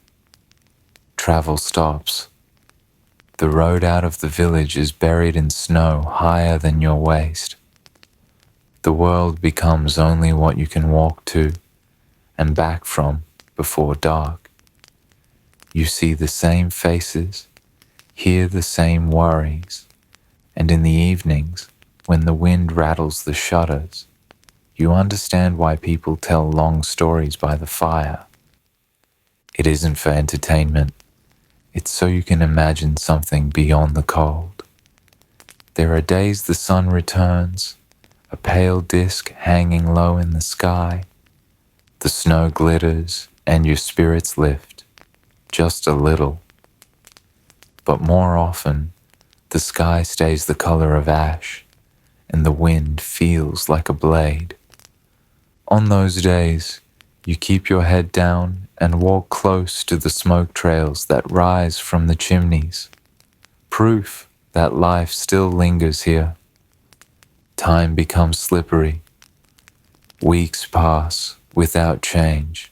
Travel stops. The road out of the village is buried in snow higher than your waist. The world becomes only what you can walk to and back from before dark. You see the same faces, hear the same worries, and in the evenings, when the wind rattles the shutters, you understand why people tell long stories by the fire. It isn't for entertainment, it's so you can imagine something beyond the cold. There are days the sun returns, a pale disk hanging low in the sky. The snow glitters and your spirits lift, just a little. But more often, the sky stays the color of ash, and the wind feels like a blade. On those days, you keep your head down and walk close to the smoke trails that rise from the chimneys. Proof that life still lingers here. Time becomes slippery. Weeks pass without change.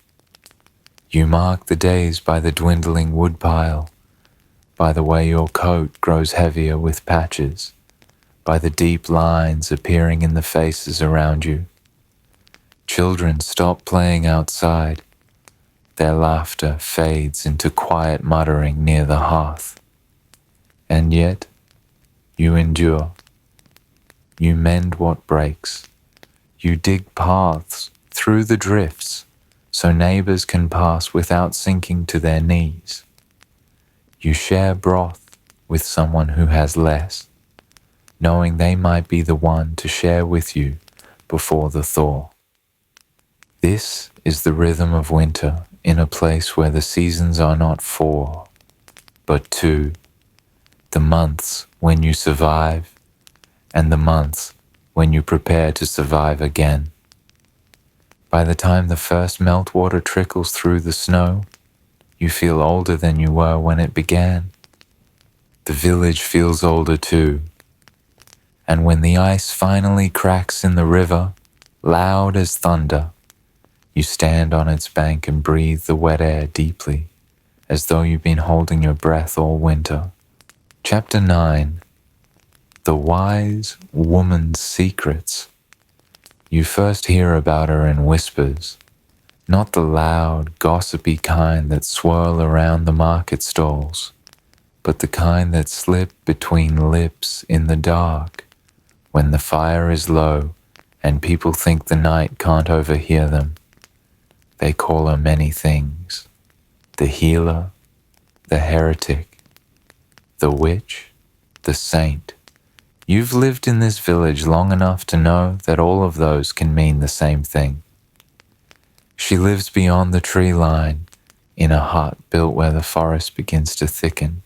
You mark the days by the dwindling woodpile, by the way your coat grows heavier with patches, by the deep lines appearing in the faces around you. Children stop playing outside. Their laughter fades into quiet muttering near the hearth. And yet, you endure. You mend what breaks. You dig paths through the drifts so neighbors can pass without sinking to their knees. You share broth with someone who has less, knowing they might be the one to share with you before the thaw. This is the rhythm of winter in a place where the seasons are not 4, but 2, the months when you survive and the months when you prepare to survive again. By the time the first meltwater trickles through the snow, you feel older than you were when it began. The village feels older too. And when the ice finally cracks in the river, loud as thunder, you stand on its bank and breathe the wet air deeply, as though you've been holding your breath all winter. Chapter 9. The Wise Woman's Secrets. You first hear about her in whispers, not the loud, gossipy kind that swirl around the market stalls, but the kind that slip between lips in the dark, when the fire is low and people think the night can't overhear them. They call her many things: the healer, the heretic, the witch, the saint. You've lived in this village long enough to know that all of those can mean the same thing. She lives beyond the tree line, in a hut built where the forest begins to thicken,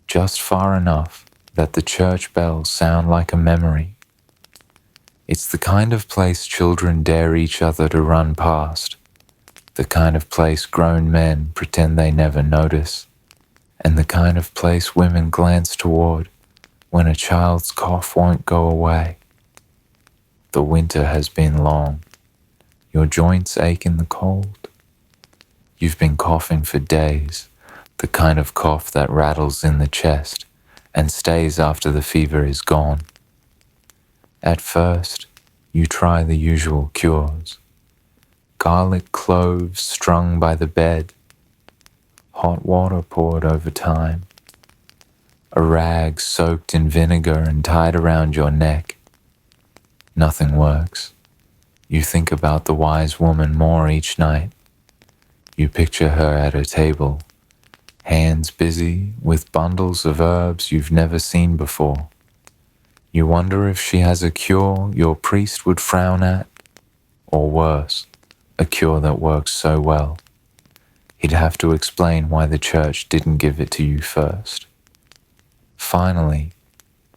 just far enough that the church bells sound like a memory. It's the kind of place children dare each other to run past, the kind of place grown men pretend they never notice, and the kind of place women glance toward when a child's cough won't go away. The winter has been long. Your joints ache in the cold. You've been coughing for days, the kind of cough that rattles in the chest and stays after the fever is gone. At first, you try the usual cures. Garlic cloves strung by the bed, hot water poured over time, a rag soaked in vinegar and tied around your neck. Nothing works. You think about the wise woman more each night. You picture her at her table, hands busy with bundles of herbs you've never seen before. You wonder if she has a cure your priest would frown at, or worse, a cure that works so well, he'd have to explain why the church didn't give it to you first. Finally,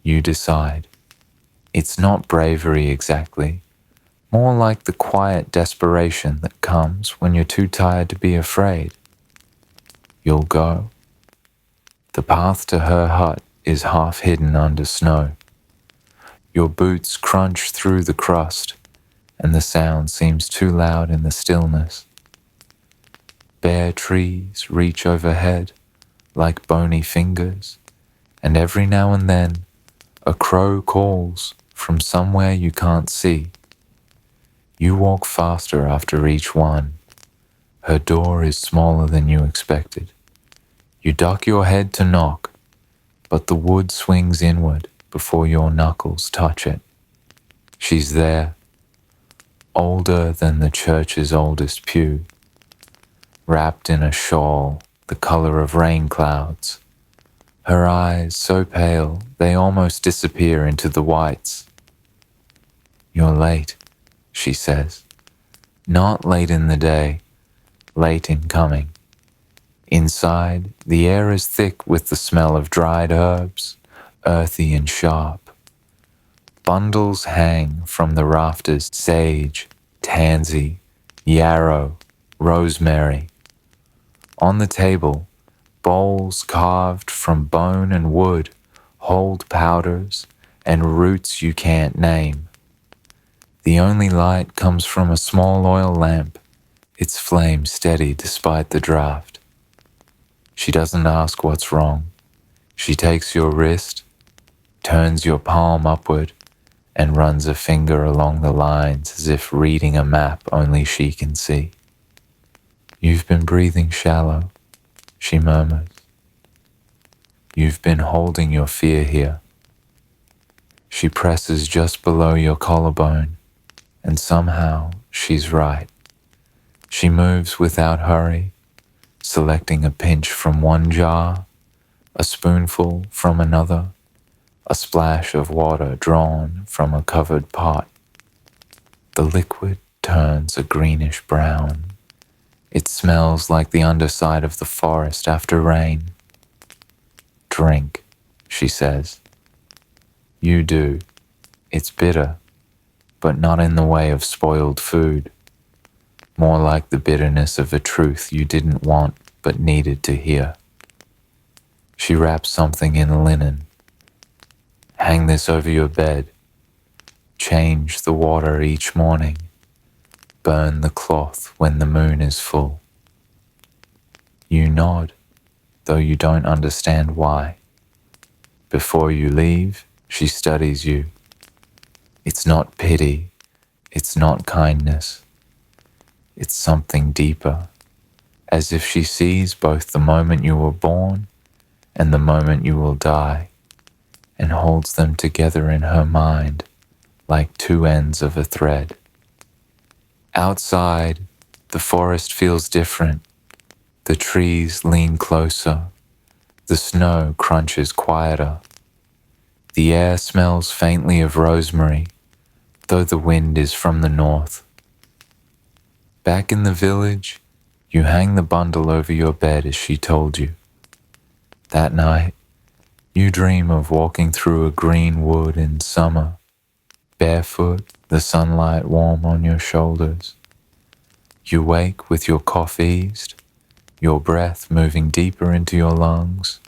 you decide. It's not bravery exactly, more like the quiet desperation that comes when you're too tired to be afraid. You'll go. The path to her hut is half hidden under snow. Your boots crunch through the crust, and the sound seems too loud in the stillness. Bare trees reach overhead like bony fingers, and every now and then a crow calls from somewhere you can't see. You walk faster after each one. Her door is smaller than you expected. You duck your head to knock. but the wood swings inward before your knuckles touch it. She's there, older than the church's oldest pew, wrapped in a shawl the color of rain clouds, her eyes so pale they almost disappear into the whites. "You're late," she says. "Not late in the day, late in coming." Inside, the air is thick with the smell of dried herbs, earthy and sharp. Bundles hang from the rafters: sage, tansy, yarrow, rosemary. On the table, bowls carved from bone and wood hold powders and roots you can't name. The only light comes from a small oil lamp, its flame steady despite the draft. She doesn't ask what's wrong. She takes your wrist, turns your palm upward, and runs a finger along the lines as if reading a map only she can see. "You've been breathing shallow," she murmurs. "You've been holding your fear here." She presses just below your collarbone, and somehow she's right. She moves without hurry, selecting a pinch from one jar, a spoonful from another, a splash of water drawn from a covered pot. The liquid turns a greenish brown. It smells like the underside of the forest after rain. "Drink," she says. You do. It's bitter, but not in the way of spoiled food. More like the bitterness of a truth you didn't want but needed to hear. She wraps something in linen. "Hang this over your bed. Change the water each morning. Burn the cloth when the moon is full." You nod, though you don't understand why. Before you leave, she studies you. It's not pity, it's not kindness. It's something deeper, as if she sees both the moment you were born and the moment you will die, and holds them together in her mind like two ends of a thread. Outside, the forest feels different. The trees lean closer. The snow crunches quieter. The air smells faintly of rosemary, though the wind is from the north. Back in the village, you hang the bundle over your bed as she told you. That night, you dream of walking through a green wood in summer, barefoot, the sunlight warm on your shoulders. You wake with your cough eased, your breath moving deeper into your lungs.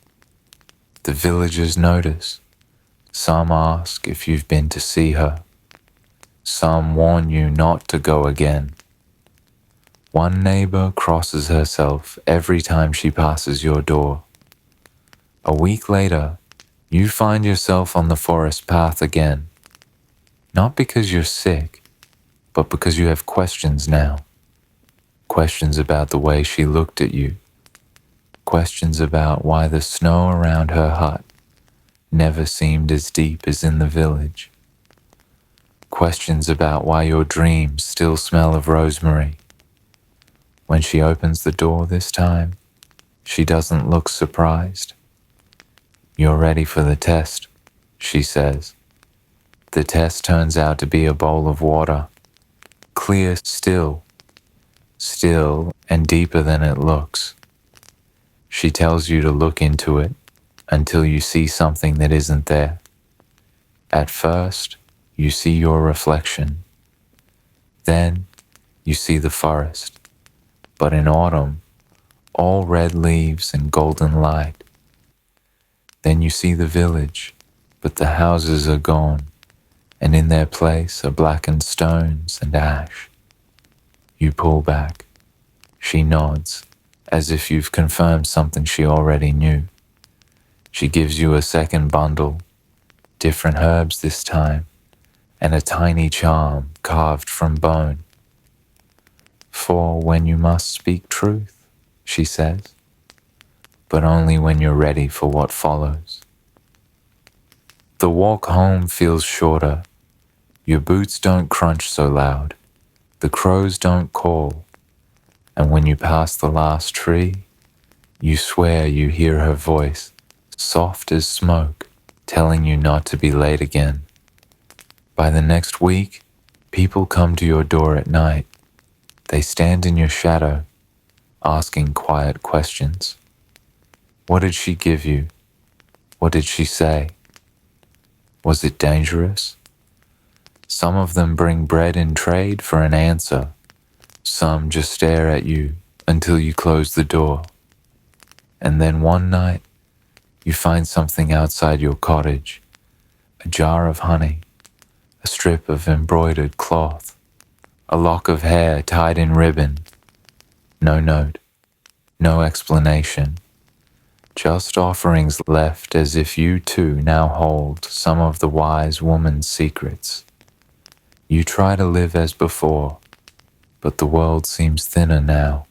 The villagers notice. Some ask if you've been to see her. Some warn you not to go again. One neighbor crosses herself every time she passes your door. A week later, you find yourself on the forest path again. Not because you're sick, but because you have questions now. Questions about the way she looked at you. Questions about why the snow around her hut never seemed as deep as in the village. Questions about why your dreams still smell of rosemary. When she opens the door this time, she doesn't look surprised. "You're ready for the test," she says. The test turns out to be a bowl of water, clear still and deeper than it looks. She tells you to look into it until you see something that isn't there. At first, you see your reflection. Then, you see the forest, but in autumn, all red leaves and golden light. Then you see the village, but the houses are gone, and in their place are blackened stones and ash. You pull back. She nods, as if you've confirmed something she already knew. She gives you a second bundle, different herbs this time, and a tiny charm carved from bone. "For when you must speak truth," she says, "but only when you're ready for what follows." The walk home feels shorter. Your boots don't crunch so loud. The crows don't call. And when you pass the last tree, you swear you hear her voice, soft as smoke, telling you not to be late again. By the next week, people come to your door at night. They stand in your shadow, asking quiet questions. What did she give you? What did she say? Was it dangerous? Some of them bring bread in trade for an answer. Some just stare at you until you close the door. And then one night, you find something outside your cottage, a jar of honey, a strip of embroidered cloth, a lock of hair tied in ribbon. No note, no explanation, just offerings left as if you too now hold some of the wise woman's secrets. You try to live as before, but the world seems thinner now,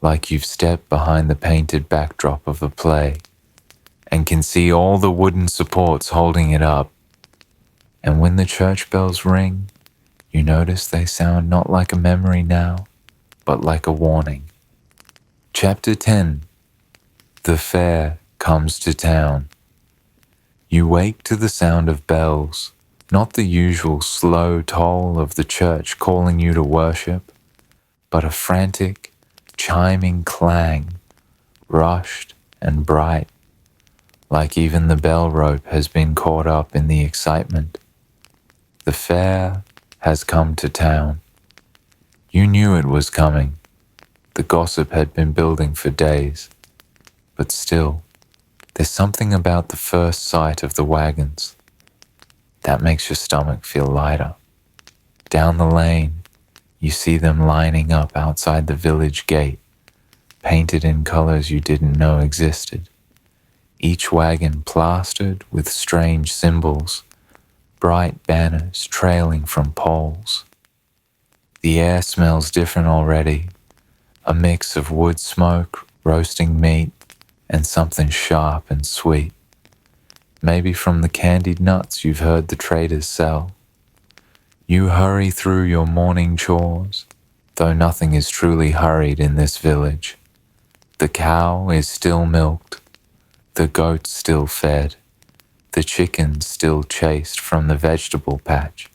like you've stepped behind the painted backdrop of a play and can see all the wooden supports holding it up. And when the church bells ring, you notice they sound not like a memory now, but like a warning. Chapter 10. The fair comes to town. You wake to the sound of bells, not the usual slow toll of the church calling you to worship, but a frantic, chiming clang, rushed and bright, like even the bell rope has been caught up in the excitement. The fair has come to town. You knew it was coming. The gossip had been building for days. But still, there's something about the first sight of the wagons that makes your stomach feel lighter. Down the lane, you see them lining up outside the village gate, painted in colors you didn't know existed. Each wagon plastered with strange symbols, bright banners trailing from poles. The air smells different already, a mix of wood smoke, roasting meat, and something sharp and sweet. Maybe from the candied nuts you've heard the traders sell. You hurry through your morning chores, though nothing is truly hurried in this village. The cow is still milked, the goat still fed, the chicken still chased from the vegetable patch.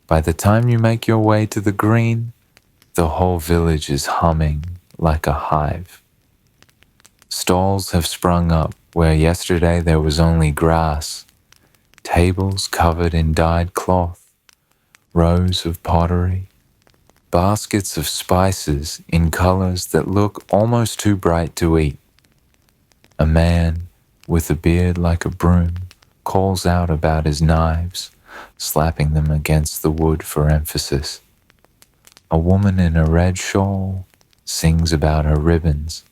By the time you make your way to the green, the whole village is humming like a hive. Stalls have sprung up where yesterday there was only grass, tables covered in dyed cloth, rows of pottery, baskets of spices in colors that look almost too bright to eat. A man with a beard like a broom calls out about his knives, slapping them against the wood for emphasis. A woman in a red shawl sings about her ribbons,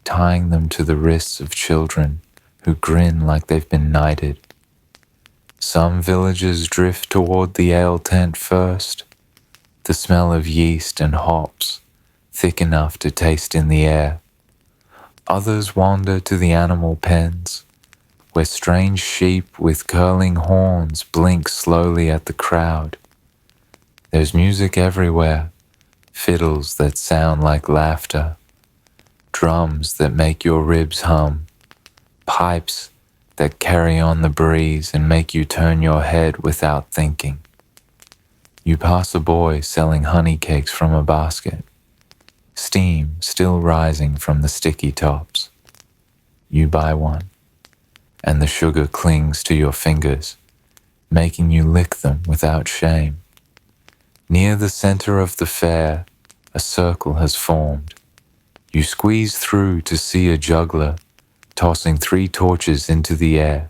tying them to the wrists of children who grin like they've been knighted. Some villagers drift toward the ale tent first, the smell of yeast and hops thick enough to taste in the air. Others wander to the animal pens, where strange sheep with curling horns blink slowly at the crowd. There's music everywhere, fiddles that sound like laughter, drums that make your ribs hum, pipes that carry on the breeze and make you turn your head without thinking. You pass a boy selling honey cakes from a basket, steam still rising from the sticky tops. You buy one, and the sugar clings to your fingers, making you lick them without shame. Near the center of the fair, a circle has formed. You squeeze through to see a juggler tossing 3 torches into the air,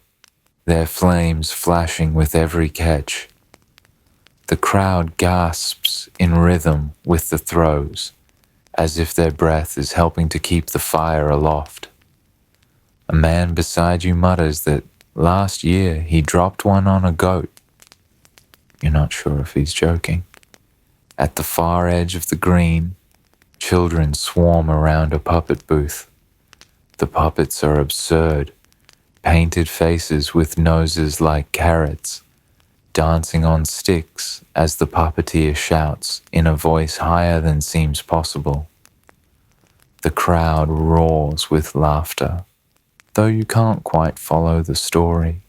their flames flashing with every catch. The crowd gasps in rhythm with the throws, as if their breath is helping to keep the fire aloft. A man beside you mutters that last year he dropped one on a goat. You're not sure if he's joking. At the far edge of the green, children swarm around a puppet booth. The puppets are absurd, painted faces with noses like carrots, dancing on sticks as the puppeteer shouts in a voice higher than seems possible. The crowd roars with laughter, though you can't quite follow the story.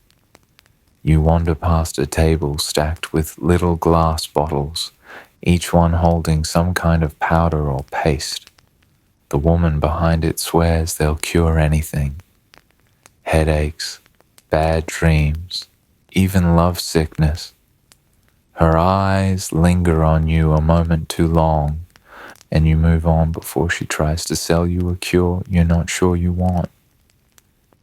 You wander past a table stacked with little glass bottles, each one holding some kind of powder or paste. The woman behind it swears they'll cure anything. Headaches, bad dreams, even love sickness. Her eyes linger on you a moment too long, and you move on before she tries to sell you a cure you're not sure you want.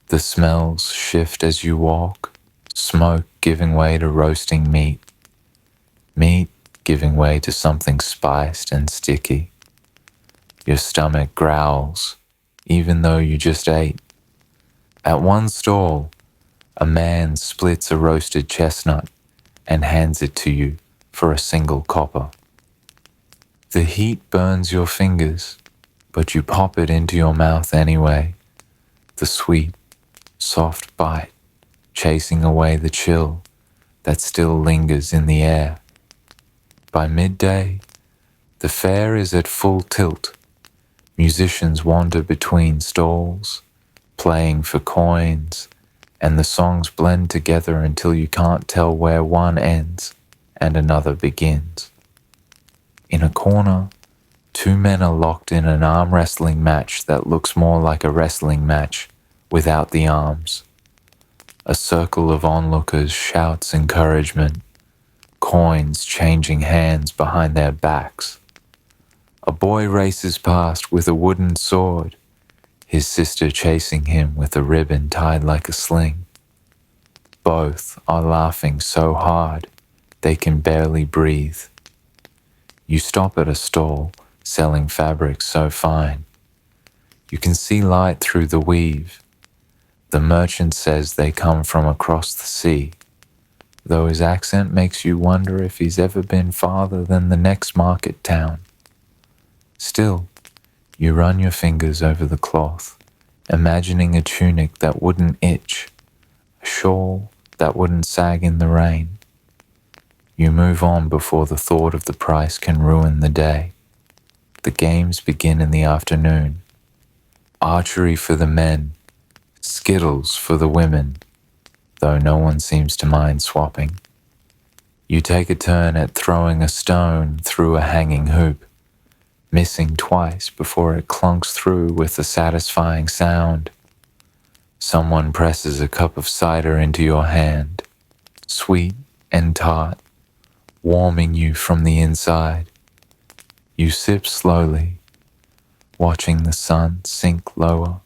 The smells shift as you walk, smoke giving way to roasting meat, meat giving way to something spiced and sticky. Your stomach growls, even though you just ate. At one stall, a man splits a roasted chestnut and hands it to you for a single copper. The heat burns your fingers, but you pop it into your mouth anyway. The sweet, soft bite chasing away the chill that still lingers in the air. By midday, the fair is at full tilt. Musicians wander between stalls, playing for coins, and the songs blend together until you can't tell where one ends and another begins. In a corner, two men are locked in an arm wrestling match that looks more like a wrestling match without the arms. A circle of onlookers shouts encouragement, coins changing hands behind their backs. A boy races past with a wooden sword, his sister chasing him with a ribbon tied like a sling. Both are laughing so hard they can barely breathe. You stop at a stall selling fabrics so fine. You can see light through the weave. The merchant says they come from across the sea, though his accent makes you wonder if he's ever been farther than the next market town. Still, you run your fingers over the cloth, imagining a tunic that wouldn't itch, a shawl that wouldn't sag in the rain. You move on before the thought of the price can ruin the day. The games begin in the afternoon. Archery for the men, skittles for the women, though no one seems to mind swapping. You take a turn at throwing a stone through a hanging hoop, missing twice before it clunks through with a satisfying sound. Someone presses a cup of cider into your hand, sweet and tart, warming you from the inside. You sip slowly, watching the sun sink lower,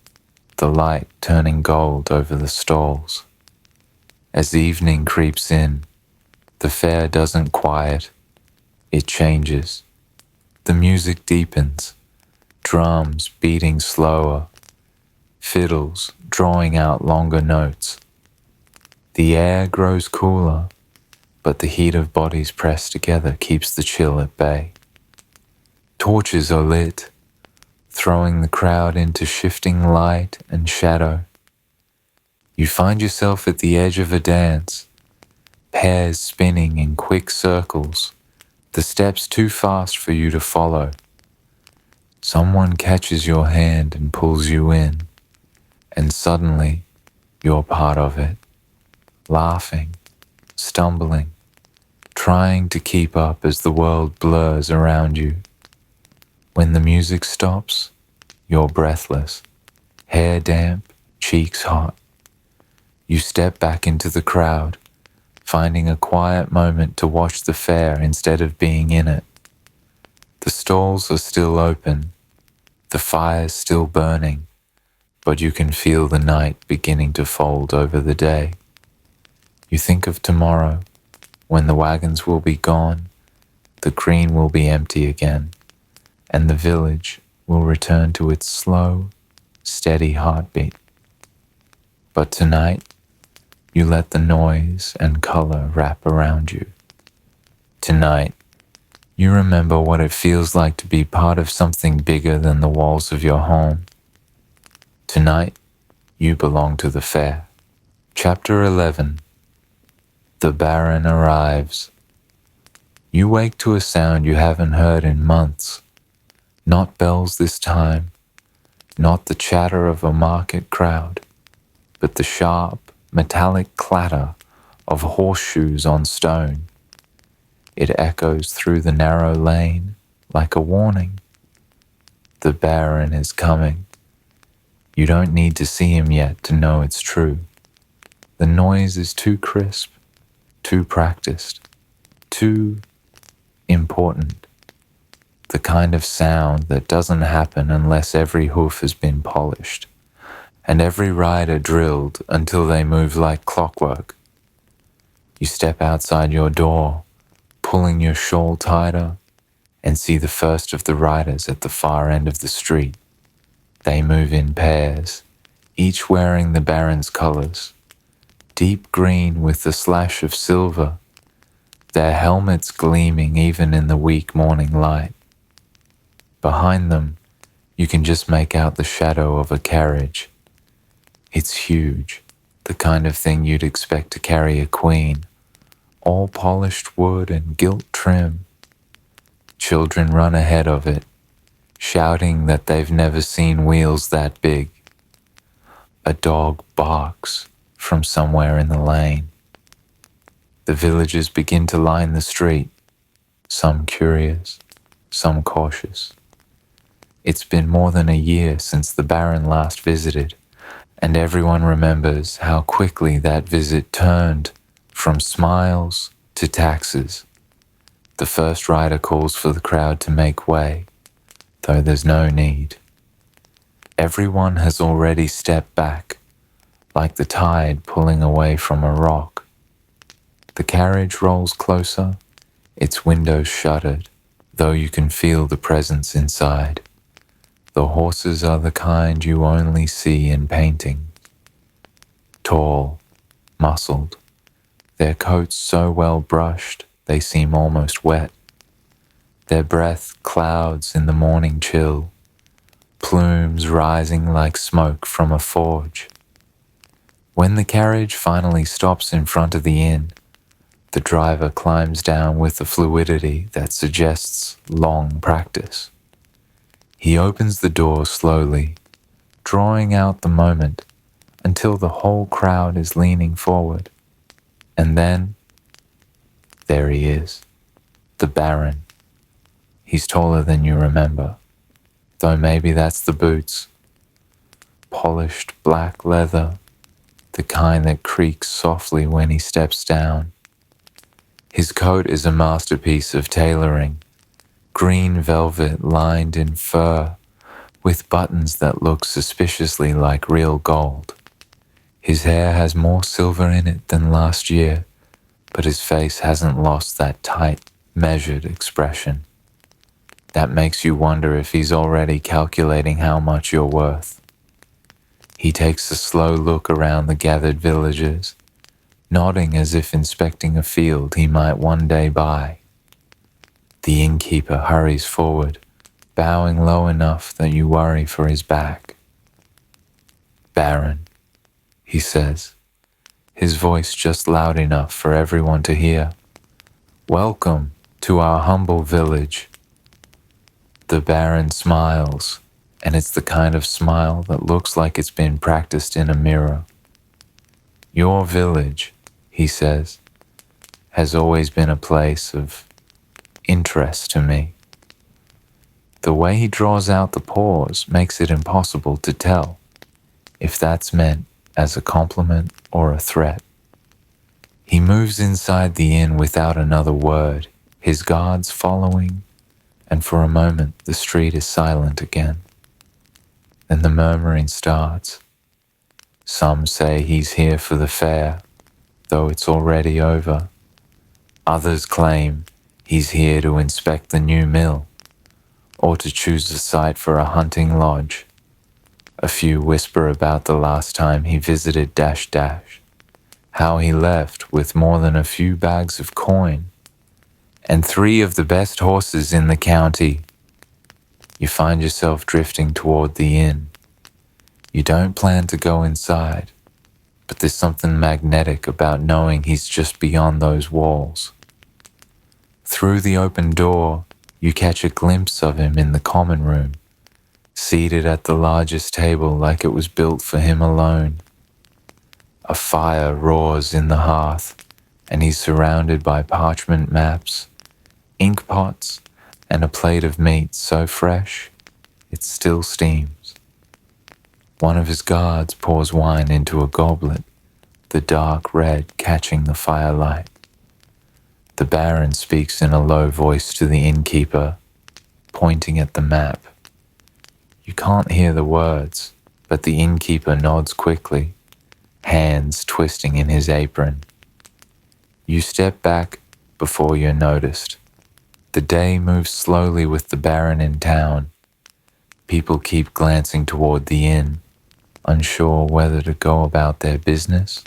the light turning gold over the stalls. As evening creeps in, the fair doesn't quiet, it changes. The music deepens, drums beating slower, fiddles drawing out longer notes. The air grows cooler, but the heat of bodies pressed together keeps the chill at bay. Torches are lit, throwing the crowd into shifting light and shadow. You find yourself at the edge of a dance, pairs spinning in quick circles, the steps too fast for you to follow. Someone catches your hand and pulls you in, and suddenly you're part of it, laughing, stumbling, trying to keep up as the world blurs around you. When the music stops, you're breathless, hair damp, cheeks hot. You step back into the crowd, finding a quiet moment to watch the fair instead of being in it. The stalls are still open, the fire's still burning, but you can feel the night beginning to fold over the day. You think of tomorrow, when the wagons will be gone, the green will be empty again, and the village will return to its slow, steady heartbeat. But tonight, you let the noise and color wrap around you. Tonight, you remember what it feels like to be part of something bigger than the walls of your home. Tonight, you belong to the fair. Chapter 11. The Baron Arrives. You wake to a sound you haven't heard in months. Not bells this time, not the chatter of a market crowd, but the sharp, metallic clatter of horseshoes on stone. It echoes through the narrow lane like a warning. The Baron is coming. You don't need to see him yet to know it's true. The noise is too crisp, too practiced, too important. The kind of sound that doesn't happen unless every hoof has been polished and every rider drilled until they move like clockwork. You step outside your door, pulling your shawl tighter, and see the first of the riders at the far end of the street. They move in pairs, each wearing the Baron's colors, deep green with a slash of silver, their helmets gleaming even in the weak morning light. Behind them, you can just make out the shadow of a carriage. It's huge, the kind of thing you'd expect to carry a queen, all polished wood and gilt trim. Children run ahead of it, shouting that they've never seen wheels that big. A dog barks from somewhere in the lane. The villagers begin to line the street, some curious, some cautious. It's been more than a year since the Baron last visited, and everyone remembers how quickly that visit turned from smiles to taxes. The first rider calls for the crowd to make way, though there's no need. Everyone has already stepped back, like the tide pulling away from a rock. The carriage rolls closer, its windows shuttered, though you can feel the presence inside. The horses are the kind you only see in painting. Tall, muscled, their coats so well brushed they seem almost wet. Their breath clouds in the morning chill, plumes rising like smoke from a forge. When the carriage finally stops in front of the inn, the driver climbs down with a fluidity that suggests long practice. He opens the door slowly, drawing out the moment until the whole crowd is leaning forward. And then, there he is, the Baron. He's taller than you remember, though maybe that's the boots. Polished black leather, the kind that creaks softly when he steps down. His coat is a masterpiece of tailoring, green velvet lined in fur, with buttons that look suspiciously like real gold. His hair has more silver in it than last year, but his face hasn't lost that tight, measured expression. That makes you wonder if he's already calculating how much you're worth. He takes a slow look around the gathered villagers, nodding as if inspecting a field he might one day buy. The innkeeper hurries forward, bowing low enough that you worry for his back. "Baron," he says, his voice just loud enough for everyone to hear. "Welcome to our humble village." The Baron smiles, and it's the kind of smile that looks like it's been practiced in a mirror. "Your village," he says, "has always been a place of interest to me." The way he draws out the pause makes it impossible to tell if that's meant as a compliment or a threat. He moves inside the inn without another word, his guards following, and for a moment the street is silent again. Then the murmuring starts. Some say he's here for the fair, though it's already over. Others claim he's here to inspect the new mill, or to choose a site for a hunting lodge. A few whisper about the last time he visited dash dash, how he left with more than a few bags of coin, and 3 of the best horses in the county. You find yourself drifting toward the inn. You don't plan to go inside, but there's something magnetic about knowing he's just beyond those walls. Through the open door, you catch a glimpse of him in the common room, seated at the largest table like it was built for him alone. A fire roars in the hearth, and he's surrounded by parchment maps, ink pots, and a plate of meat so fresh it still steams. One of his guards pours wine into a goblet, the dark red catching the firelight. The Baron speaks in a low voice to the innkeeper, pointing at the map. You can't hear the words, but the innkeeper nods quickly, hands twisting in his apron. You step back before you're noticed. The day moves slowly with the Baron in town. People keep glancing toward the inn, unsure whether to go about their business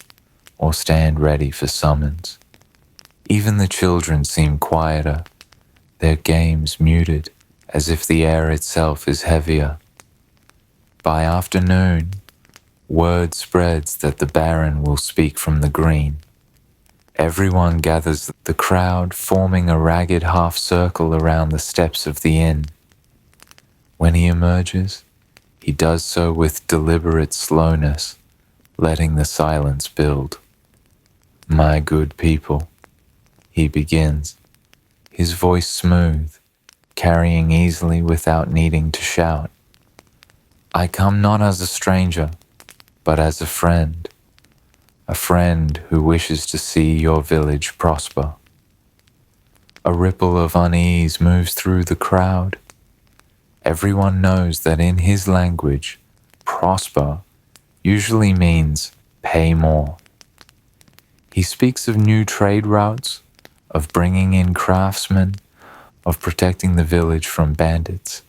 or stand ready for summons. Even the children seem quieter, their games muted, as if the air itself is heavier. By afternoon, word spreads that the Baron will speak from the green. Everyone gathers, the crowd forming a ragged half-circle around the steps of the inn. When he emerges, he does so with deliberate slowness, letting the silence build. My good people, he begins, his voice smooth, carrying easily without needing to shout. I come not as a stranger, but as a friend who wishes to see your village prosper. A ripple of unease moves through the crowd. Everyone knows that in his language, prosper usually means pay more. He speaks of new trade routes, of bringing in craftsmen, of protecting the village from bandits.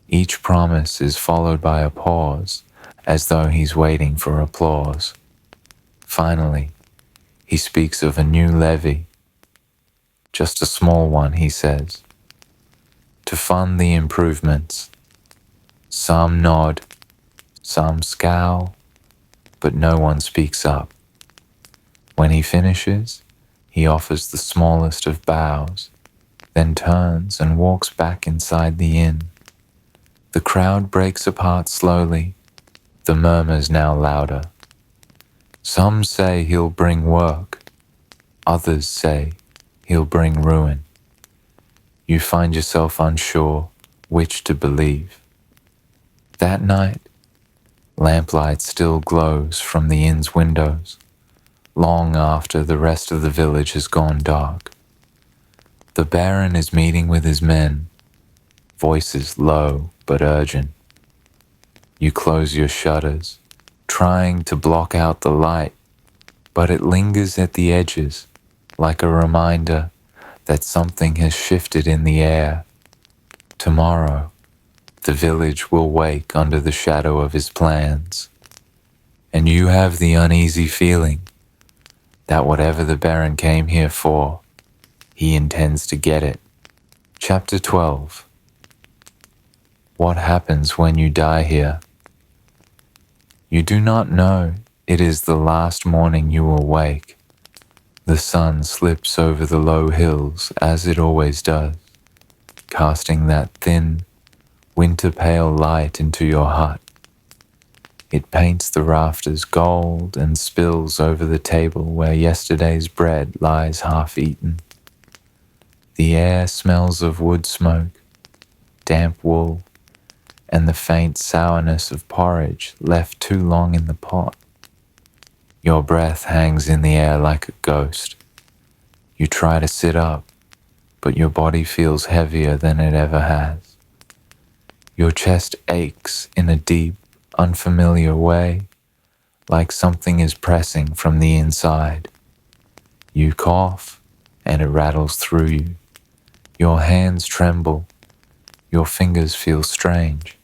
Each promise is followed by a pause, as though he's waiting for applause. Finally, he speaks of a new levy. Just a small one, he says, to fund the improvements. Some nod, some scowl, but no one speaks up. When he finishes, he offers the smallest of bows, then turns and walks back inside the inn. The crowd breaks apart slowly, the murmurs now louder. Some say he'll bring work, others say he'll bring ruin. You find yourself unsure which to believe. That night, lamplight still glows from the inn's windows, long after the rest of the village has gone dark. The Baron is meeting with his men, voices low but urgent. You close your shutters, trying to block out the light, but it lingers at the edges, like a reminder that something has shifted in the air. Tomorrow, the village will wake under the shadow of his plans, and you have the uneasy feeling that whatever the Baron came here for, he intends to get it. Chapter 12. What happens when you die here? You do not know it is the last morning you will wake. The sun slips over the low hills as it always does, casting that thin, winter-pale light into your hut. It paints the rafters gold and spills over the table where yesterday's bread lies half-eaten. The air smells of wood smoke, damp wool, and the faint sourness of porridge left too long in the pot. Your breath hangs in the air like a ghost. You try to sit up, but your body feels heavier than it ever has. Your chest aches in a deep, unfamiliar way, like something is pressing from the inside. You cough, and it rattles through you. Your hands tremble. Your fingers feel strange,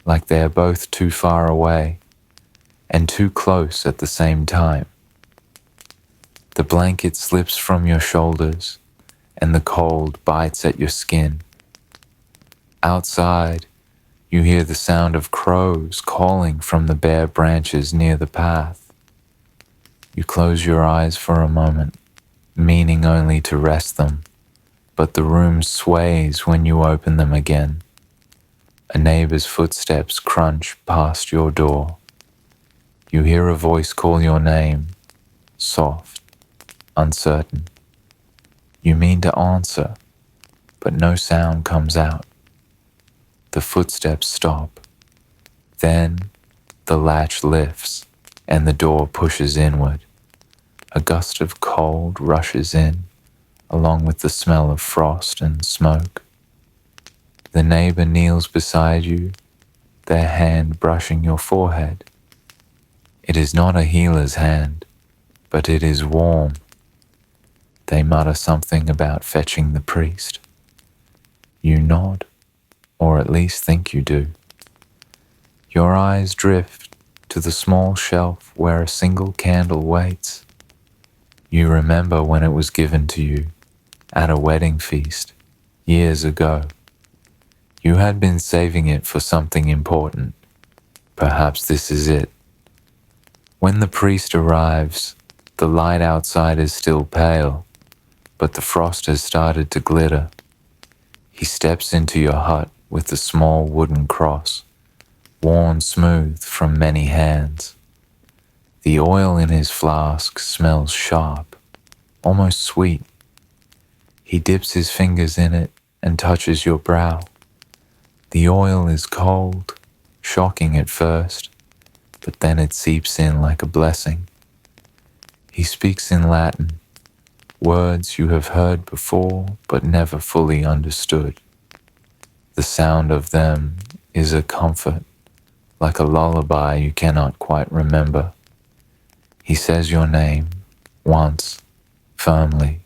like they are both too far away and too close at the same time. The blanket slips from your shoulders, and the cold bites at your skin. Outside, you hear the sound of crows calling from the bare branches near the path. You close your eyes for a moment, meaning only to rest them, but the room sways when you open them again. A neighbor's footsteps crunch past your door. You hear a voice call your name, soft, uncertain. You mean to answer, but no sound comes out. The footsteps stop. Then the latch lifts and the door pushes inward. A gust of cold rushes in, along with the smell of frost and smoke. The neighbor kneels beside you, their hand brushing your forehead. It is not a healer's hand, but it is warm. They mutter something about fetching the priest. You nod, or at least think you do. Your eyes drift to the small shelf where a single candle waits. You remember when it was given to you at a wedding feast years ago. You had been saving it for something important. Perhaps this is it. When the priest arrives, the light outside is still pale, but the frost has started to glitter. He steps into your hut with the small wooden cross, worn smooth from many hands. The oil in his flask smells sharp, almost sweet. He dips his fingers in it and touches your brow. The oil is cold, shocking at first, but then it seeps in like a blessing. He speaks in Latin, words you have heard before but never fully understood. The sound of them is a comfort, like a lullaby you cannot quite remember. He says your name, once, firmly,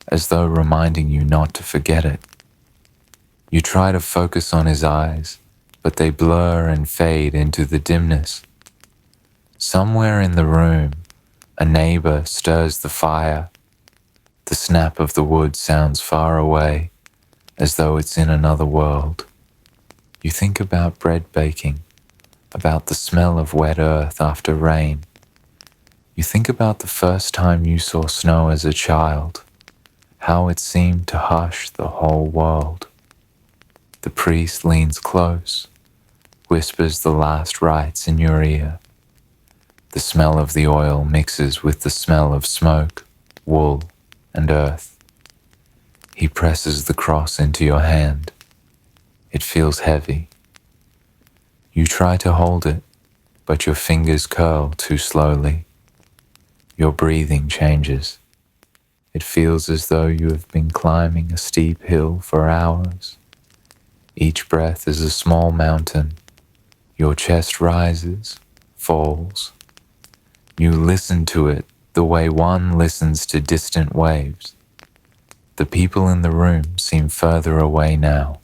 as though reminding you not to forget it. You try to focus on his eyes, but they blur and fade into the dimness. Somewhere in the room, a neighbor stirs the fire. The snap of the wood sounds far away, as though it's in another world. You think about bread baking, about the smell of wet earth after rain. You think about the first time you saw snow as a child, how it seemed to hush the whole world. The priest leans close, whispers the last rites in your ear. The smell of the oil mixes with the smell of smoke, wool, and earth. He presses the cross into your hand. It feels heavy. You try to hold it, but your fingers curl too slowly. Your breathing changes. It feels as though you have been climbing a steep hill for hours. Each breath is a small mountain. Your chest rises, falls. You listen to it the way one listens to distant waves. The people in the room seem further away now.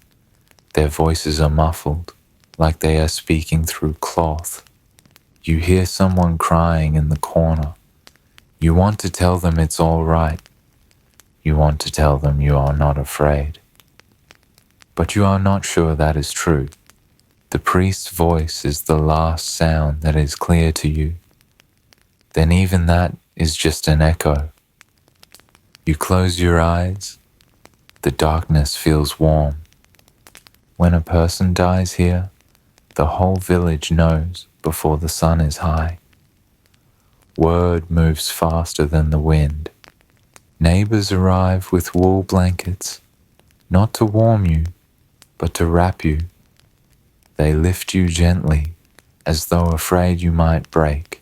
Their voices are muffled, like they are speaking through cloth. You hear someone crying in the corner. You want to tell them it's all right. You want to tell them you are not afraid. But you are not sure that is true. The priest's voice is the last sound that is clear to you. Then even that is just an echo. You close your eyes. The darkness feels warm. When a person dies here, the whole village knows before the sun is high. Word moves faster than the wind. Neighbors arrive with wool blankets, not to warm you, but to wrap you. They lift you gently, as though afraid you might break.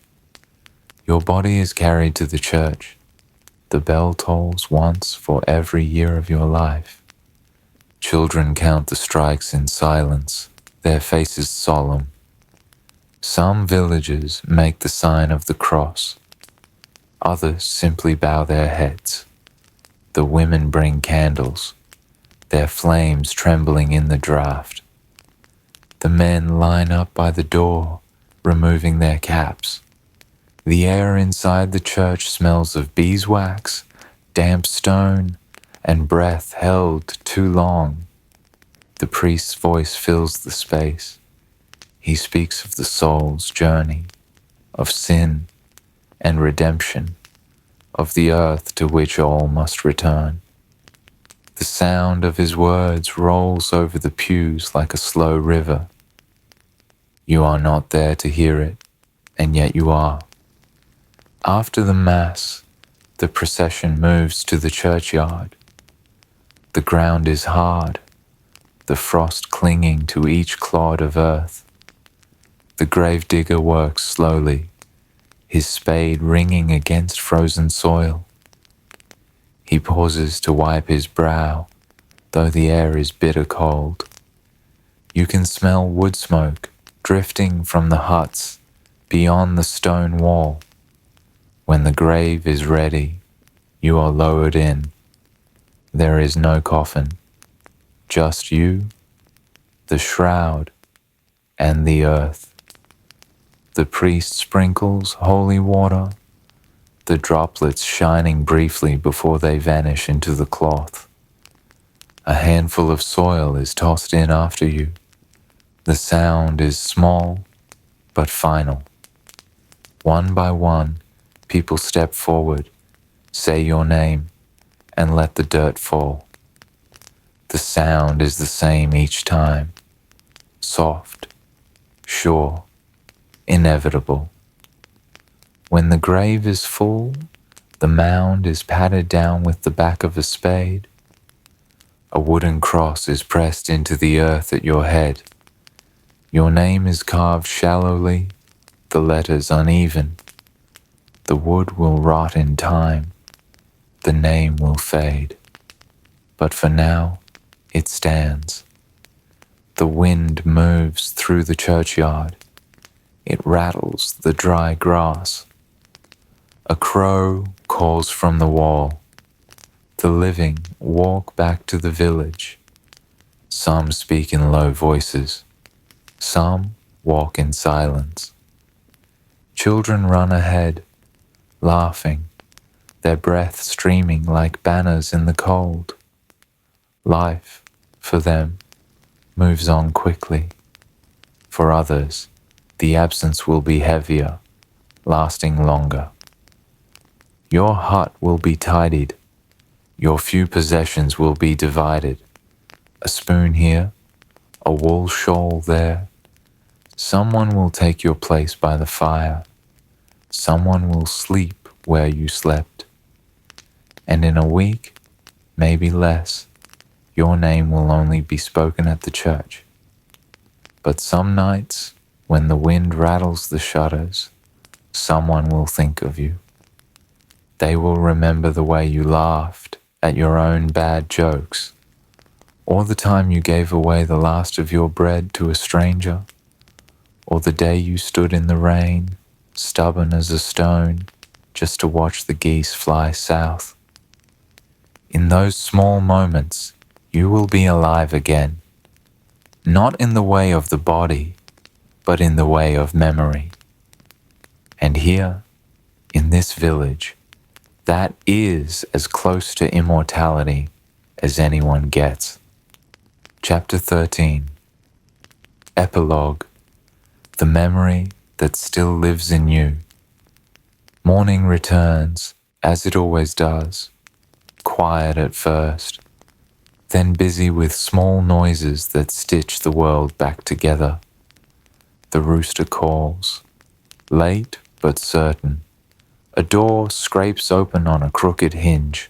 Your body is carried to the church. The bell tolls once for every year of your life. Children count the strikes in silence, their faces solemn. Some villagers make the sign of the cross. Others simply bow their heads. The women bring candles, their flames trembling in the draught. The men line up by the door, removing their caps. The air inside the church smells of beeswax, damp stone, and breath held too long. The priest's voice fills the space. He speaks of the soul's journey, of sin, and redemption of the earth to which all must return. The sound of his words rolls over the pews like a slow river. You are not there to hear it, and yet you are. After the Mass, the procession moves to the churchyard. The ground is hard, the frost clinging to each clod of earth. The gravedigger works slowly, his spade ringing against frozen soil. He pauses to wipe his brow, though the air is bitter cold. You can smell wood smoke drifting from the huts beyond the stone wall. When the grave is ready, you are lowered in. There is no coffin, just you, the shroud, and the earth. The priest sprinkles holy water, the droplets shining briefly before they vanish into the cloth. A handful of soil is tossed in after you. The sound is small, but final. One by one, people step forward, say your name, and let the dirt fall. The sound is the same each time, soft, sure, inevitable. When the grave is full, the mound is patted down with the back of a spade. A wooden cross is pressed into the earth at your head. Your name is carved shallowly, the letters uneven. The wood will rot in time, the name will fade. But for now, it stands. The wind moves through the churchyard. It rattles the dry grass. A crow calls from the wall. The living walk back to the village. Some speak in low voices. Some walk in silence. Children run ahead, laughing, their breath streaming like banners in the cold. Life, for them, moves on quickly. For others, the absence will be heavier, lasting longer. Your hut will be tidied. Your few possessions will be divided. A spoon here, a wool shawl there. Someone will take your place by the fire. Someone will sleep where you slept. And in a week, maybe less, your name will only be spoken at the church. But some nights, when the wind rattles the shutters, someone will think of you. They will remember the way you laughed at your own bad jokes, or the time you gave away the last of your bread to a stranger, or the day you stood in the rain, stubborn as a stone, just to watch the geese fly south. In those small moments, you will be alive again, not in the way of the body, but in the way of memory. And here, in this village, that is as close to immortality as anyone gets. Chapter 13. Epilogue. The memory that still lives in you. Morning returns, as it always does, quiet at first, then busy with small noises that stitch the world back together. The rooster calls, late but certain. A door scrapes open on a crooked hinge.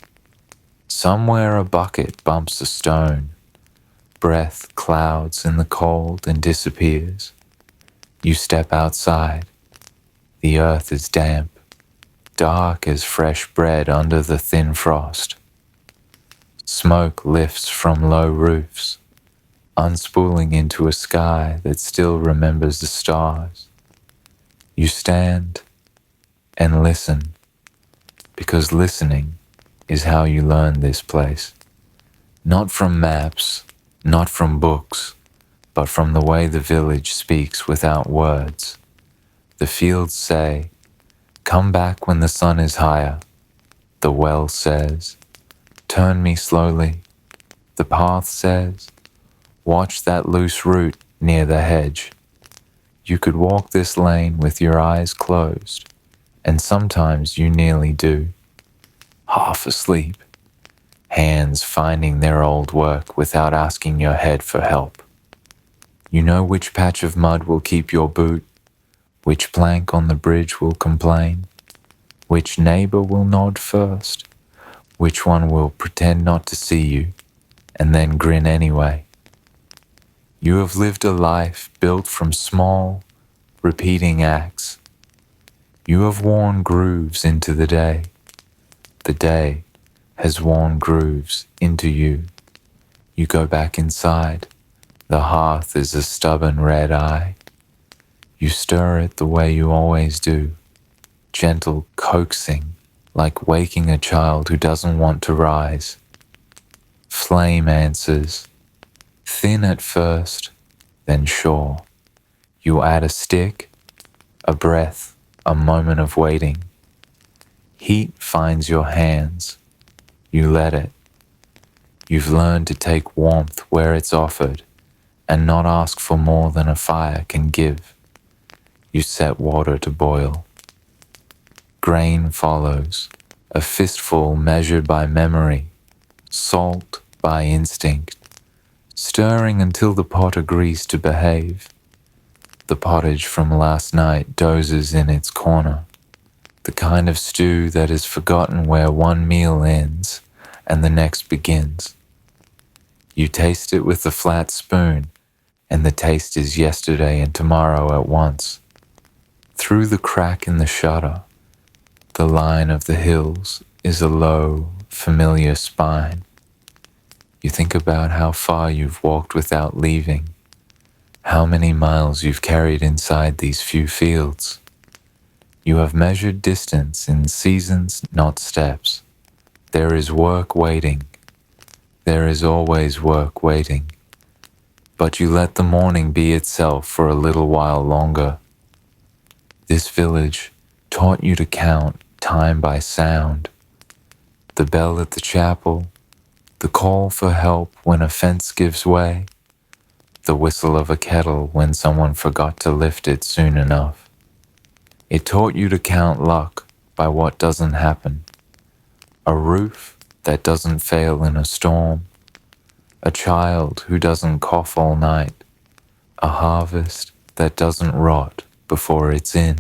Somewhere a bucket bumps a stone. Breath clouds in the cold and disappears. You step outside. The earth is damp, dark as fresh bread under the thin frost. Smoke lifts from low roofs, unspooling into a sky that still remembers the stars. You stand and listen, because listening is how you learn this place. Not from maps, not from books, but from the way the village speaks without words. The fields say, "Come back when the sun is higher." The well says, "Turn me slowly." The path says, "Watch that loose root near the hedge." You could walk this lane with your eyes closed, and sometimes you nearly do. Half asleep, hands finding their old work without asking your head for help. You know which patch of mud will keep your boot, which plank on the bridge will complain, which neighbor will nod first, which one will pretend not to see you and then grin anyway. You have lived a life built from small, repeating acts. You have worn grooves into the day. The day has worn grooves into you. You go back inside. The hearth is a stubborn red eye. You stir it the way you always do, gentle coaxing, like waking a child who doesn't want to rise. Flame answers, thin at first, then sure. You add a stick, a breath, a moment of waiting. Heat finds your hands. You let it. You've learned to take warmth where it's offered and not ask for more than a fire can give. You set water to boil. Grain follows, a fistful measured by memory, salt by instinct, stirring until the pot agrees to behave. The pottage from last night dozes in its corner, the kind of stew that is forgotten where one meal ends and the next begins. You taste it with the flat spoon, and the taste is yesterday and tomorrow at once. Through the crack in the shutter, the line of the hills is a low, familiar spine. You think about how far you've walked without leaving, how many miles you've carried inside these few fields. You have measured distance in seasons, not steps. There is work waiting. There is always work waiting. But you let the morning be itself for a little while longer. This village taught you to count time by sound. The bell at the chapel, the call for help when a fence gives way, the whistle of a kettle when someone forgot to lift it soon enough. It taught you to count luck by what doesn't happen. A roof that doesn't fail in a storm, a child who doesn't cough all night, a harvest that doesn't rot before it's in.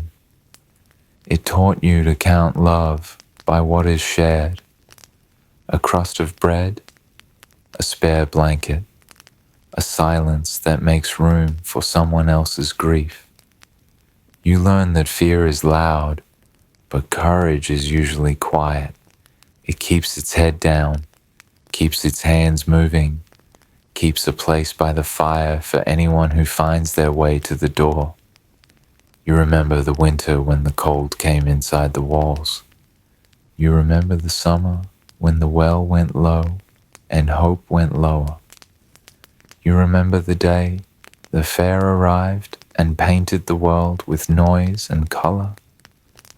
It taught you to count love by what is shared. A crust of bread, a spare blanket, a silence that makes room for someone else's grief. You learn that fear is loud, but courage is usually quiet. It keeps its head down, keeps its hands moving, keeps a place by the fire for anyone who finds their way to the door. You remember the winter when the cold came inside the walls. You remember the summer when the well went low and hope went lower. You remember the day the fair arrived and painted the world with noise and color,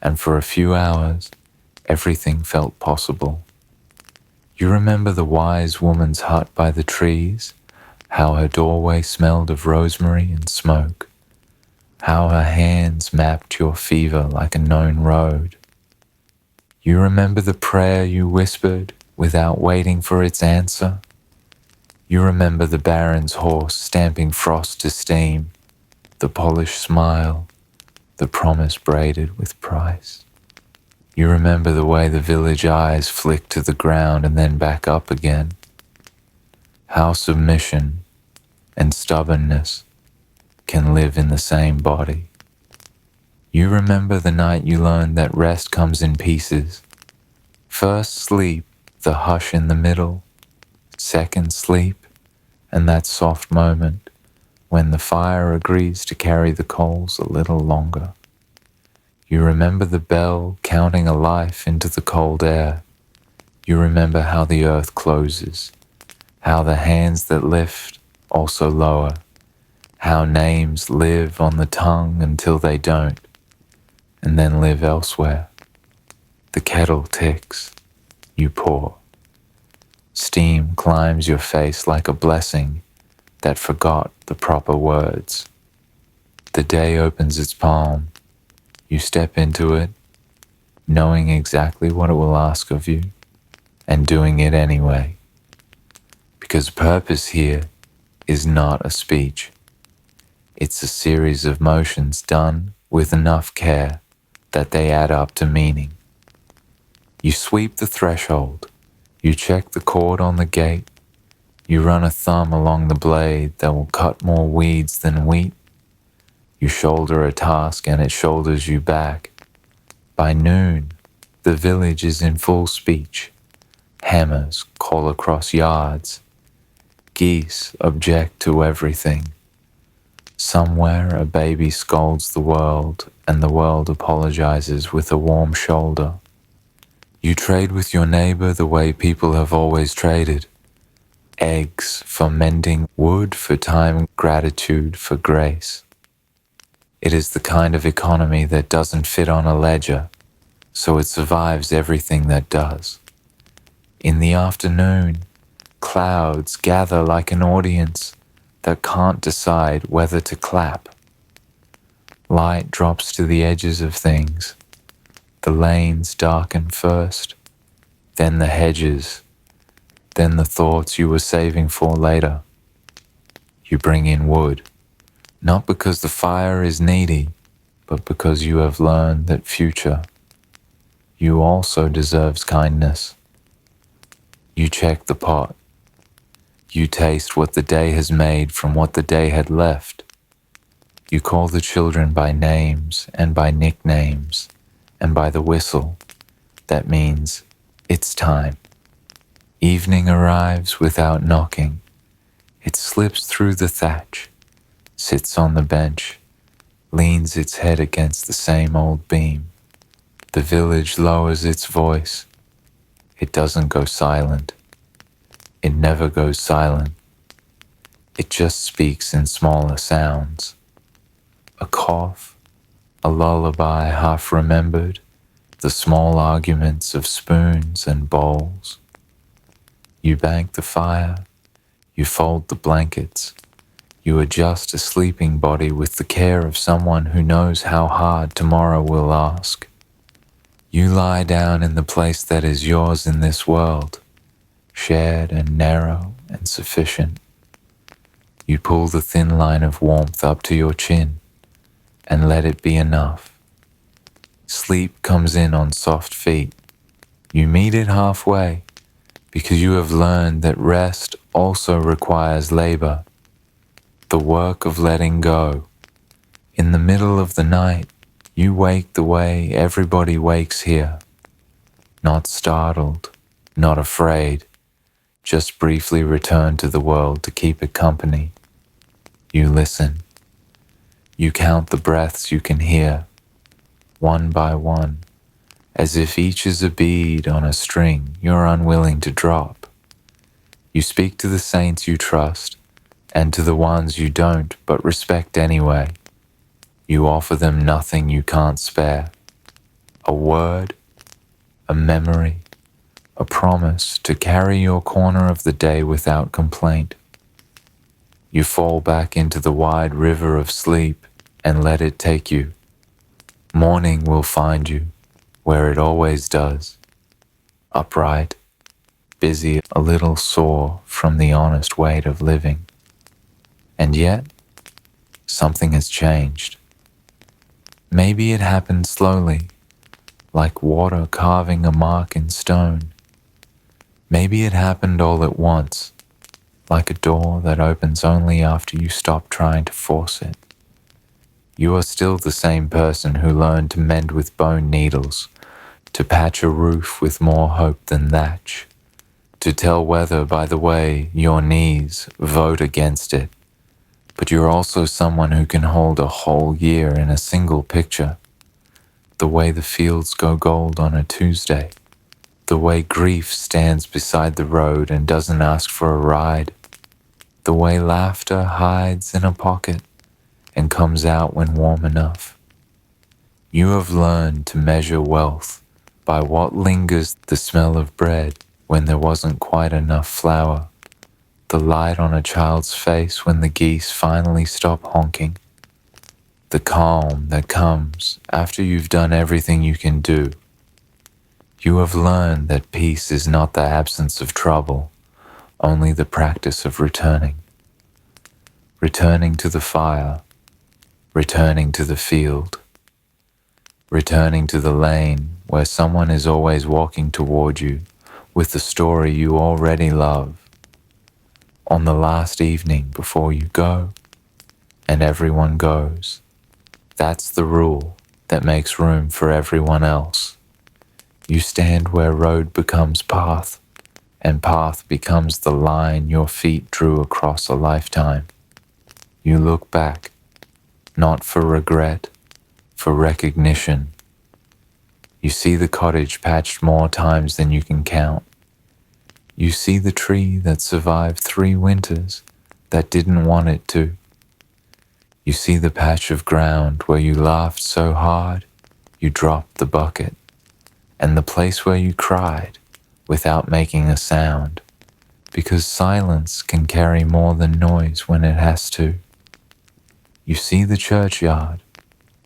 and for a few hours everything felt possible. You remember the wise woman's hut by the trees, how her doorway smelled of rosemary and smoke, how her hands mapped your fever like a known road. You remember the prayer you whispered without waiting for its answer. You remember the Baron's horse stamping frost to steam, the polished smile, the promise braided with price. You remember the way the village eyes flicked to the ground and then back up again. How submission and stubbornness can live in the same body. You remember the night you learned that rest comes in pieces. First sleep, the hush in the middle. Second sleep, and that soft moment when the fire agrees to carry the coals a little longer. You remember the bell counting a life into the cold air. You remember how the earth closes, how the hands that lift also lower, how names live on the tongue until they don't, and then live elsewhere. The kettle ticks, you pour. Steam climbs your face like a blessing that forgot the proper words. The day opens its palm. You step into it, knowing exactly what it will ask of you, and doing it anyway. Because purpose here is not a speech. It's a series of motions done with enough care that they add up to meaning. You sweep the threshold, you check the cord on the gate, you run a thumb along the blade that will cut more weeds than wheat. You shoulder a task and it shoulders you back. By noon, the village is in full speech. Hammers call across yards. Geese object to everything. Somewhere a baby scolds the world and the world apologizes with a warm shoulder. You trade with your neighbor the way people have always traded. Eggs for mending, wood for time, gratitude for grace. It is the kind of economy that doesn't fit on a ledger, so it survives everything that does. In the afternoon, clouds gather like an audience that can't decide whether to clap. Light drops to the edges of things. The lanes darken first, then the hedges, then the thoughts you were saving for later. You bring in wood, not because the fire is needy, but because you have learned that future, you also deserves kindness. You check the pot. You taste what the day has made from what the day had left. You call the children by names and by nicknames and by the whistle. That means it's time. Evening arrives without knocking. It slips through the thatch, sits on the bench, leans its head against the same old beam. The village lowers its voice. It doesn't go silent. It never goes silent. It just speaks in smaller sounds. A cough, a lullaby half remembered, the small arguments of spoons and bowls. You bank the fire, you fold the blankets, you adjust a sleeping body with the care of someone who knows how hard tomorrow will ask. You lie down in the place that is yours in this world, shared and narrow and sufficient. You pull the thin line of warmth up to your chin and let it be enough. Sleep comes in on soft feet. You meet it halfway because you have learned that rest also requires labor, the work of letting go. In the middle of the night, you wake the way everybody wakes here, not startled, not afraid, just briefly return to the world to keep it company. You listen. You count the breaths you can hear, one by one, as if each is a bead on a string you're unwilling to drop. You speak to the saints you trust, and to the ones you don't but respect anyway. You offer them nothing you can't spare. A word, a memory, a promise to carry your corner of the day without complaint. You fall back into the wide river of sleep and let it take you. Morning will find you where it always does, upright, busy, a little sore from the honest weight of living. And yet, something has changed. Maybe it happened slowly, like water carving a mark in stone. Maybe it happened all at once, like a door that opens only after you stop trying to force it. You are still the same person who learned to mend with bone needles, to patch a roof with more hope than thatch, to tell weather by the way your knees vote against it. But you're also someone who can hold a whole year in a single picture, the way the fields go gold on a Tuesday, the way grief stands beside the road and doesn't ask for a ride, the way laughter hides in a pocket and comes out when warm enough. You have learned to measure wealth by what lingers, the smell of bread when there wasn't quite enough flour, the light on a child's face when the geese finally stop honking, the calm that comes after you've done everything you can do, You have learned that peace is not the absence of trouble, only the practice of returning. Returning to the fire, returning to the field, returning to the lane where someone is always walking toward you with the story you already love. On the last evening before you go, and everyone goes. That's the rule that makes room for everyone else. You stand where road becomes path, and path becomes the line your feet drew across a lifetime. You look back, not for regret, for recognition. You see the cottage patched more times than you can count. You see the tree that survived 3 winters that didn't want it to. You see the patch of ground where you laughed so hard you dropped the bucket, and the place where you cried without making a sound, because silence can carry more than noise when it has to. You see the churchyard,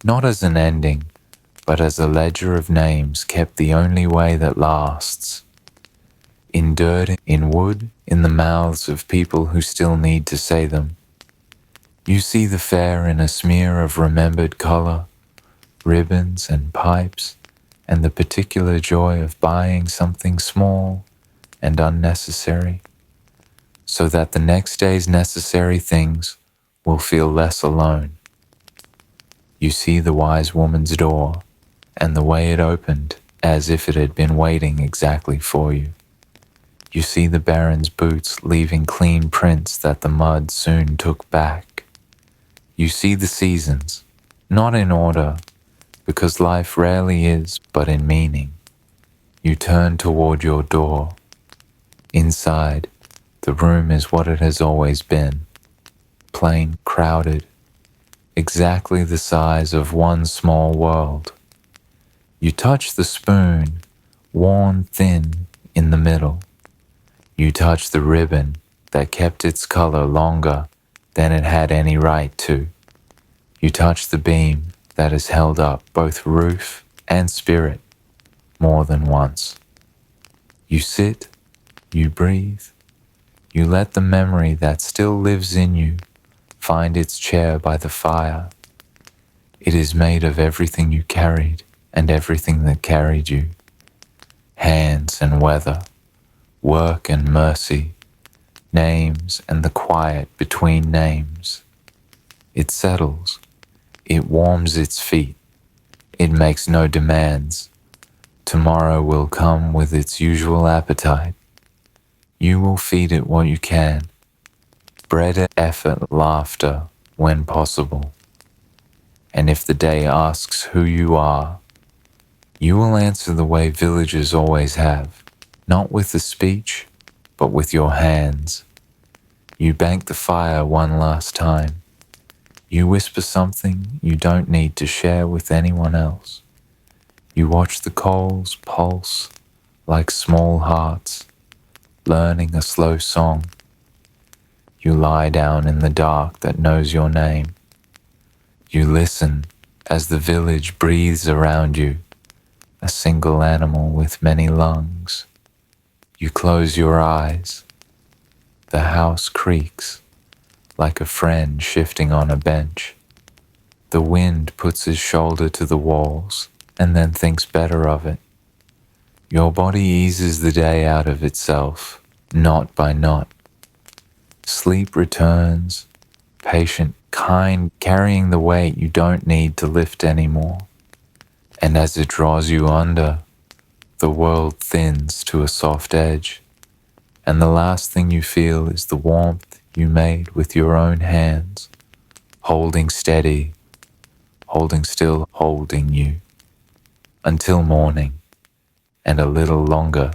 not as an ending, but as a ledger of names kept the only way that lasts. In dirt, in wood, in the mouths of people who still need to say them. You see the fair in a smear of remembered color, ribbons and pipes, and the particular joy of buying something small and unnecessary, so that the next day's necessary things will feel less alone. You see the wise woman's door, and the way it opened as if it had been waiting exactly for you. You see the Baron's boots leaving clean prints that the mud soon took back. You see the seasons, not in order, because life rarely is, but in meaning. You turn toward your door. Inside, the room is what it has always been, plain, crowded, exactly the size of one small world. You touch the spoon, worn thin in the middle. You touch the ribbon that kept its color longer than it had any right to. You touch the beam that has held up both roof and spirit more than once. You sit, you breathe, you let the memory that still lives in you find its chair by the fire. It is made of everything you carried and everything that carried you. Hands and weather, work and mercy, names and the quiet between names. It settles, it warms its feet, it makes no demands. Tomorrow will come with its usual appetite. You will feed it what you can, bread, effort, laughter, when possible. And if the day asks who you are, you will answer the way villagers always have, not with a speech, but with your hands. You bank the fire one last time. You whisper something you don't need to share with anyone else. You watch the coals pulse like small hearts, learning a slow song. You lie down in the dark that knows your name. You listen as the village breathes around you, a single animal with many lungs. You close your eyes. The house creaks like a friend shifting on a bench. The wind puts his shoulder to the walls and then thinks better of it. Your body eases the day out of itself, knot by knot. Sleep returns, patient, kind, carrying the weight you don't need to lift anymore. And as it draws you under, the world thins to a soft edge, and the last thing you feel is the warmth you made with your own hands, holding steady, holding still, holding you, until morning, and a little longer.